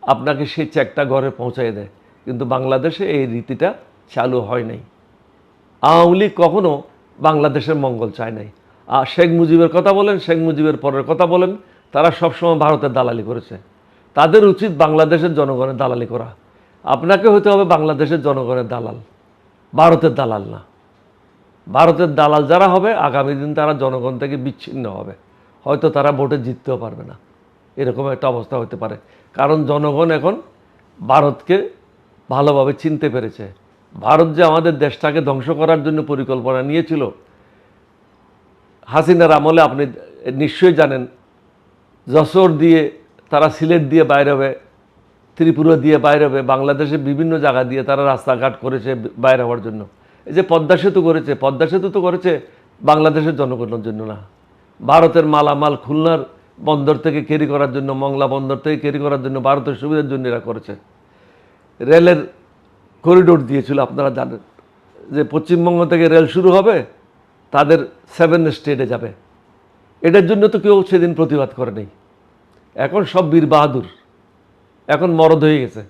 Speaker 1: আপনাকে সেই চেকটা ঘরে পৌঁছায় দেয়, কিন্তু বাংলাদেশে এই রীতিটা চালু হয় নাই। আওয়ামী লীগ কখনো বাংলাদেশের মঙ্গল চায় নাই। আর শেখ মুজিবের কথা বলেন, শেখ মুজিবের পরের কথা বলেন, তারা সবসময় ভারতের দালালি করেছে। তাদের উচিত বাংলাদেশের জনগণের দালালি করা। আপনাকে হতে হবে বাংলাদেশের জনগণের দালাল, ভারতের দালাল না। ভারতের দালাল যারা হবে আগামী দিন তারা জনগণ থেকে বিচ্ছিন্ন হবে, হয়তো তারা ভোটে জিততেও পারবে না, এরকম একটা অবস্থা হতে পারে। কারণ জনগণ এখন ভারতকে ভালোভাবে চিনতে পেরেছে। ভারত যে আমাদের দেশটাকে ধ্বংস করার জন্য পরিকল্পনা নিয়েছিল হাসিনার আমলে, আপনি নিশ্চয়ই জানেন, যশোর দিয়ে তারা সিলেট দিয়ে বাইরে হবে, ত্রিপুরা দিয়ে বাইরে হবে, বাংলাদেশের বিভিন্ন জায়গা দিয়ে তারা রাস্তাঘাট করেছে বাইরে হওয়ার জন্য। এই যে পদ্মা সেতু করেছে, পদ্মা সেতু তো করেছে বাংলাদেশের জনগণের জন্য না, ভারতের মালামাল খুলনার বন্দর থেকে ক্যারি করার জন্য, মংলা বন্দর থেকে ক্যারি করার জন্য, ভারতের সুবিধার জন্য এরা করেছে। রেলের করিডোর দিয়েছিল, আপনারা জানেন যে পশ্চিমবঙ্গ থেকে রেল শুরু হবে, তাদের 7 স্টেটে যাবে। এটার জন্য তো কেউ সেদিন প্রতিবাদ করে নেই। এখন সব বীর বাহাদুর, এখন মরদ হয়ে গেছে,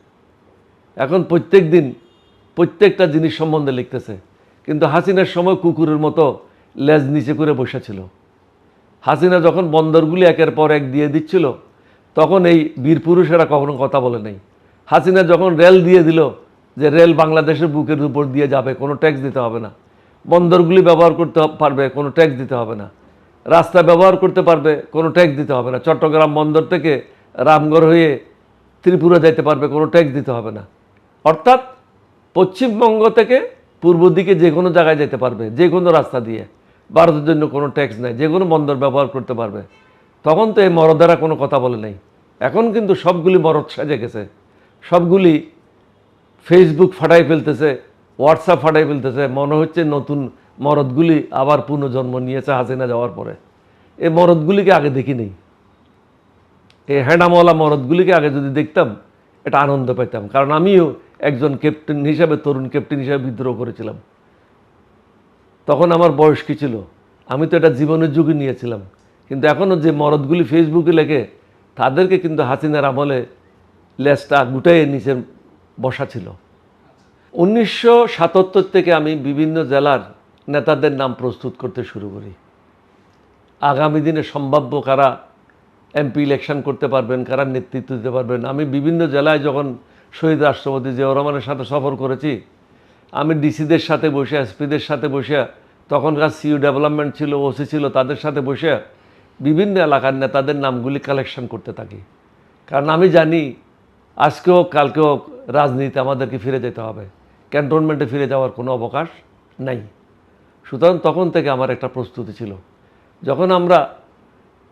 Speaker 1: এখন প্রত্যেক দিন প্রত্যেকটা জিনিস সম্বন্ধে লিখতেছে। কিন্তু হাসিনার সময় কুকুরের মতো লেজ নিচে করে বসেছিল। হাসিনা যখন বন্দরগুলি একের পর এক দিয়ে দিচ্ছিল তখন এই বীর পুরুষেরা কখনো কথা বলে নেই। হাসিনা যখন রেল দিয়ে দিল যে রেল বাংলাদেশের বুকের উপর দিয়ে যাবে, কোনো ট্যাক্স দিতে হবে না, বন্দরগুলি ব্যবহার করতে পারবে, কোনো ট্যাক্স দিতে হবে না, রাস্তা ব্যবহার করতে পারবে, কোনো ট্যাক্স দিতে হবে না, চট্টগ্রাম বন্দর থেকে রামগড় হয়ে ত্রিপুরা যাইতে পারবে, কোনো ট্যাক্স দিতে হবে না। অর্থাৎ পশ্চিমবঙ্গ থেকে পূর্ব দিকে যে কোনো জায়গায় যেতে পারবে, যে কোনো রাস্তা দিয়ে, ভারতের জন্য কোনো ট্যাক্স নেই, যে কোনো বন্দর ব্যবহার করতে পারবে। তখন তো এই মরদেরা কোনো কথা বলে নেই। এখন কিন্তু সবগুলি মরদ সাজে গেছে, সবগুলি ফেসবুক ফাটাই ফেলতেছে, হোয়াটসঅ্যাপ ফাটাই ফেলতেছে। মনে হচ্ছে নতুন মরদগুলি আবার পুনর্জন্ম নিয়েছে হাসিনা যাওয়ার পরে। এই মরদগুলিকে আগে দেখি নেই। এই হ্যাডামওয়ালা মরদগুলিকে আগে যদি দেখতাম এটা আনন্দ পেতাম, কারণ আমিও একজন ক্যাপ্টেন হিসাবে, তরুণ ক্যাপ্টেন হিসাবে বিদ্রোহ করেছিলাম। তখন আমার বয়স কী ছিল, আমি তো এটা জীবনের যুগে নিয়েছিলাম। কিন্তু এখনও যে মরদগুলি ফেসবুকে লেখে, তাদেরকে কিন্তু হাসিনার আমলে লেজটা গুটাইয়ে নিচে বসা ছিল। 1977 থেকে আমি বিভিন্ন জেলার নেতাদের নাম প্রস্তুত করতে শুরু করি। আগামী দিনে সম্ভাব্য কারা এমপি ইলেকশন করতে পারবেন, কারা নেতৃত্ব দিতে পারবেন। আমি বিভিন্ন জেলায় যখন শহীদ রাষ্ট্রপতি জিয়াউর রহমানের সাথে সফর করেছি, আমি ডিসিদের সাথে বসে, এসপিদের সাথে বসে, তখনকার সিইও ডেভেলপমেন্ট ছিল, ওসি ছিল, তাদের সাথে বসে বিভিন্ন এলাকার নেতাদের নামগুলি কালেকশন করতে থাকি। কারণ আমি জানি আজকে হোক কালকে হোক রাজনীতিতে আমাদেরকে ফিরে যেতে হবে, ক্যান্টনমেন্টে ফিরে যাওয়ার কোনো অবকাশ নাই। সুতরাং তখন থেকে আমার একটা প্রস্তুতি ছিল। যখন আমরা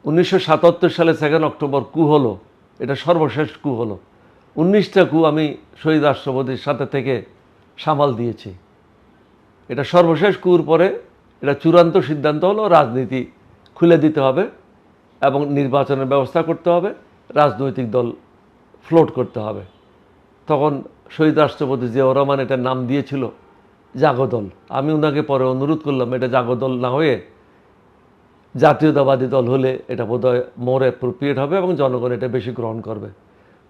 Speaker 1: 1977 সালে 2 অক্টোবর কু হলো, এটা সর্বশেষ কু হলো। 19টা কু আমি শহীদ রাষ্ট্রপতির সাথে থেকে সামাল দিয়েছি। এটা সর্বশেষ কুর পরে এটা চূড়ান্ত সিদ্ধান্ত হলো রাজনীতি খুলে দিতে হবে এবং নির্বাচনের ব্যবস্থা করতে হবে, রাজনৈতিক দল ফ্লোট করতে হবে। তখন শহীদ রাষ্ট্রপতি জিয়াউর রহমান এটার নাম দিয়েছিল জাগদল। আমি ওনাকে পরে অনুরোধ করলাম এটা জাগদল না হয়ে জাতীয়তাবাদী দল হলে এটা বোধহয় মোর অ্যাপ্রোপ্রিয়েট হবে এবং জনগণ এটা বেশি গ্রহণ করবে।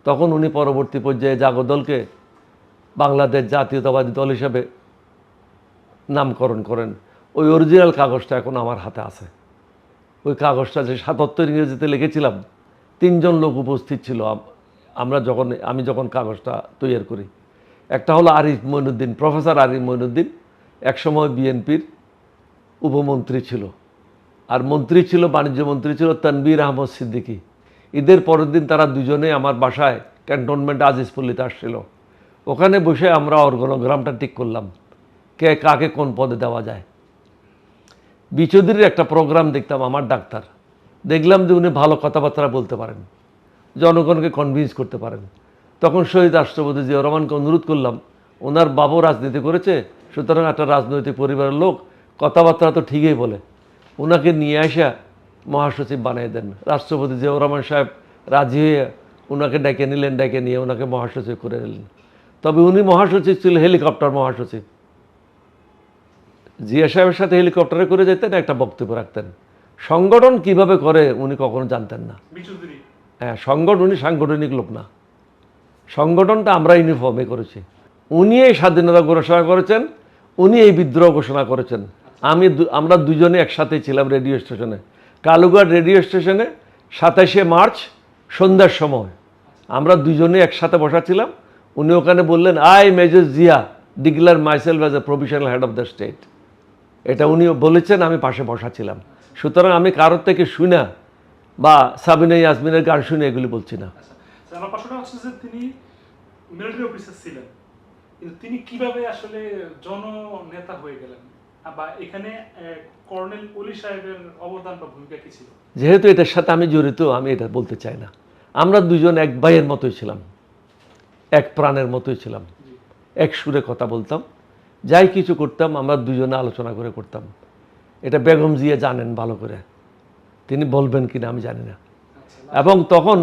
Speaker 1: তখন উনি পরবর্তী পর্যায়ে জাগদলকে বাংলাদেশ জাতীয়তাবাদী দল হিসাবে নামকরণ করেন। ওই অরিজিনাল কাগজটা এখন আমার হাতে আছে। ওই কাগজটা যে 77 ইংরেজিতে লিখেছিলাম, 3 জন লোক উপস্থিত ছিল আমি যখন কাগজটা তৈরি করি। একটা হলো আরিফ মঈনুদ্দিন, প্রফেসর আরিফ মঈনুদ্দিন, একসময় বিএনপির উপমন্ত্রী ছিল, আর মন্ত্রী ছিল, বাণিজ্য মন্ত্রী ছিল তানবীর আহমদ সিদ্দিকী। ঈদের পরের দিন তারা দুজনেই আমার বাসায় ক্যান্টনমেন্ট আজিজপল্লিতে আসছিল। ওখানে বসে আমরা অর্গানোগ্রামটা ঠিক করলাম, কে কাকে কোন পদে দেওয়া যায়। বিচৌধুরীর একটা প্রোগ্রাম দেখতাম, আমার ডাক্তার, দেখলাম যে উনি ভালো কথাবার্তা বলতে পারেন, জনগণকে কনভিন্স করতে পারেন। তখন শহীদ রাষ্ট্রপতি জিয়াউর রহমানকে অনুরোধ করলাম, ওনার বাবু রাজনীতি করেছে, সুতরাং একটা রাজনৈতিক পরিবারের লোক, কথাবার্তা তো ঠিকই বলে, ওনাকে নিয়ে আসা মহাসচিব বানিয়ে দেন। রাষ্ট্রপতি জিয়াউর রহমান সাহেব রাজি হয়ে ওনাকে ডেকে নিলেন, ডেকে নিয়ে ওনাকে মহাসচিব করে নিলেন। তবে উনি মহাসচিব ছিল হেলিকপ্টার মহাসচিব। জিয়া সাহেবের সাথে হেলিকপ্টারে করে যেতেন, একটা বক্তব্য রাখতেন। সংগঠন কিভাবে করে উনি কখনো জানতেন না। হ্যাঁ, উনি সাংগঠনিক লোক না, সংগঠনটা আমরা ইউনিফর্মে করেছি। উনি এই স্বাধীনতা ঘোষণা করেছেন, উনি এই বিদ্রোহ ঘোষণা করেছেন। আমরা দুজনে একসাথে ছিলাম রেডিও স্টেশনে, কালুঘাট রেডিও স্টেশনে 27শে মার্চ সন্ধ্যার সময় আমরা দুজনে একসাথে বসা ছিলাম। উনি ওখানে বললেন, I major Zia declare myself as a provisional head of the state. এটা উনি বলেছেন, আমি পাশে বসা ছিলাম। সুতরাং আমি কারোর থেকে শুনা বা সাবিনা ইয়াসমিনের গান শুনে এগুলি বলছি না।
Speaker 2: আমার প্রশ্নটা হচ্ছে যে তিনি মিলিটারি অফিসার ছিলেন, কিন্তু তিনি কিভাবে আসলে জননেতা হয়ে গেলেন, বা এখানে কর্নেল ওলি সাহেবের অবদান বা ভূমিকা কি ছিল?
Speaker 1: যেহেতু এটার সাথে আমি জড়িত, আমি এটা বলতে চাই না। আমরা দুজন এক ভাইয়ের মতোই ছিলাম, এক প্রাণের মতোই ছিলাম, এক সুরে কথা বলতাম, যাই কিছু করতাম আমরা দুজনে আলোচনা করে করতাম। এটা বেগম জিয়া জানেন ভালো করে, তিনি বলবেন কিনা আমি জানি না। এবং তখন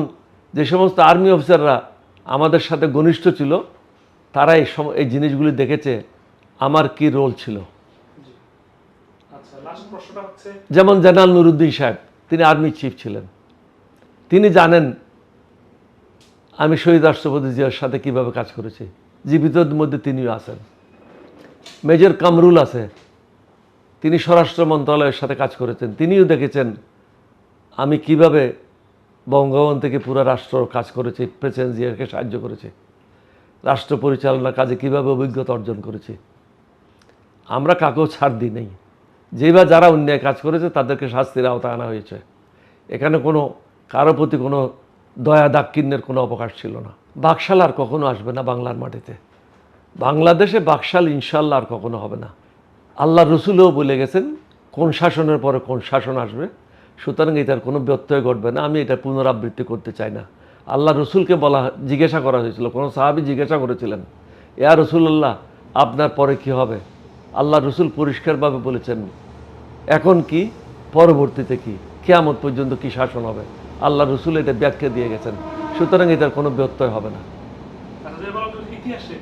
Speaker 1: যে সমস্ত আর্মি অফিসাররা আমাদের সাথে ঘনিষ্ঠ ছিল, তারা এই জিনিসগুলি দেখেছে আমার কি রোল ছিল। যেমন জেনারেল নুরুদ্দিন সাহেব, তিনি আর্মি চিফ ছিলেন, তিনি জানেন আমি শহীদ রাষ্ট্রপতি জিয়ার সাথে কিভাবে কাজ করেছি। জীবিতদের মধ্যে তিনিও আছেন। মেজর কামরুল আছে, তিনি স্বরাষ্ট্র মন্ত্রণালয়ের সাথে কাজ করেছেন, তিনিও দেখেছেন আমি কিভাবে বঙ্গভবন থেকে পুরো রাষ্ট্র কাজ করেছি, প্রেসিডেন্ট জিয়াকে সাহায্য করেছি, রাষ্ট্র পরিচালনার কাজে কিভাবে অভিজ্ঞতা অর্জন করেছি। আমরা কাকেও ছাড় দিই নেই, যেইবার যারা অন্যায় কাজ করেছে তাদেরকে শাস্তির আওতায় আনা হয়েছে। এখানে কোনো কারো প্রতি কোনো দয়া দাক্ষিণ্যের কোনো অবকাশ ছিল না। বাকশাল আর কখনো আসবে না বাংলার মাটিতে, বাংলাদেশে বাকশাল ইনশাল্লাহ আর কখনো হবে না। আল্লাহ রসুলও বলে গেছেন কোন শাসনের পরে কোন শাসন আসবে, সুতরাং এটার কোনো ব্যত্যয় ঘটবে না। আমি এটা পুনরাবৃত্তি করতে চাই না। আল্লাহ রসুলকে জিজ্ঞাসা করা হয়েছিল, কোনো সাহাবী জিজ্ঞাসা করেছিলেন, ইয়া রসুল্লাহ আপনার পরে কি হবে? আল্লাহ রসুল পরিষ্কারভাবে বলেছেন, এখন কি, পরবর্তীতে কি, কিয়ামত পর্যন্ত কি শাসন হবে। আল্লাহ রসুল এটা ব্যাখ্যা দিয়ে গেছেন, সুতরাং এটার কোনো ব্যত্যয় হবে না।
Speaker 2: আচ্ছা, যদি বলা হয় ইতিহাসে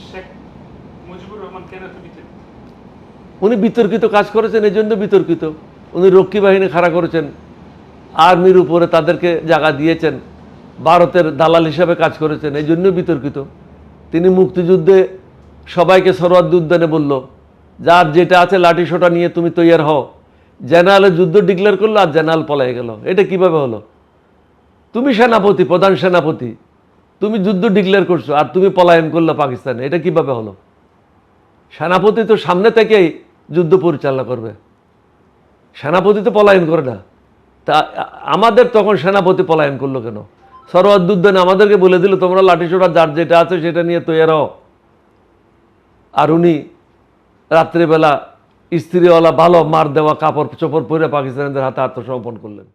Speaker 2: শেখ মুজিবুর রহমান কেন এত বিতর্কিত?
Speaker 1: উনি বিতর্কিত কাজ করেছেন, এই জন্য বিতর্কিত। উনি রক্ষী বাহিনী খাড়া করেছেন, আর্মির উপরে তাদেরকে জায়গা দিয়েছেন, ভারতের দালাল হিসাবে কাজ করেছেন, এই জন্য বিতর্কিত। তিনি মুক্তিযুদ্ধে সবাইকে সরওয়ার্দী উদ্যানে বলল, যার যেটা আছে লাঠি সোটা নিয়ে তুমি তৈয়ার হও। জেনারেলের যুদ্ধ ডিক্লেয়ার করলো আর জেনারেল পলাই গেল। এটা কিভাবে হলো? তুমি সেনাপতি, প্রধান সেনাপতি, তুমি যুদ্ধ ডিক্লেয়ার করছো আর তুমি পলায়ন করলো পাকিস্তানে, এটা কিভাবে হলো? সেনাপতি তো সামনে থেকেই যুদ্ধ পরিচালনা করবে, সেনাপতি তো পলায়ন করে না। তা আমাদের তখন সেনাপতি পলায়ন করলো কেন? সরওয়ার্দী উদ্যানে আমাদেরকে বলে দিল তোমরা লাঠি সোটা যার যেটা আছে সেটা নিয়ে তৈয়ার হও, আর উনি রাত্রিবেলা স্ত্রীওয়ালা ভালো মার দেওয়া কাপড় চোপড় পরে পাকিস্তানিদের হাতে আত্মসমর্পণ করলেন।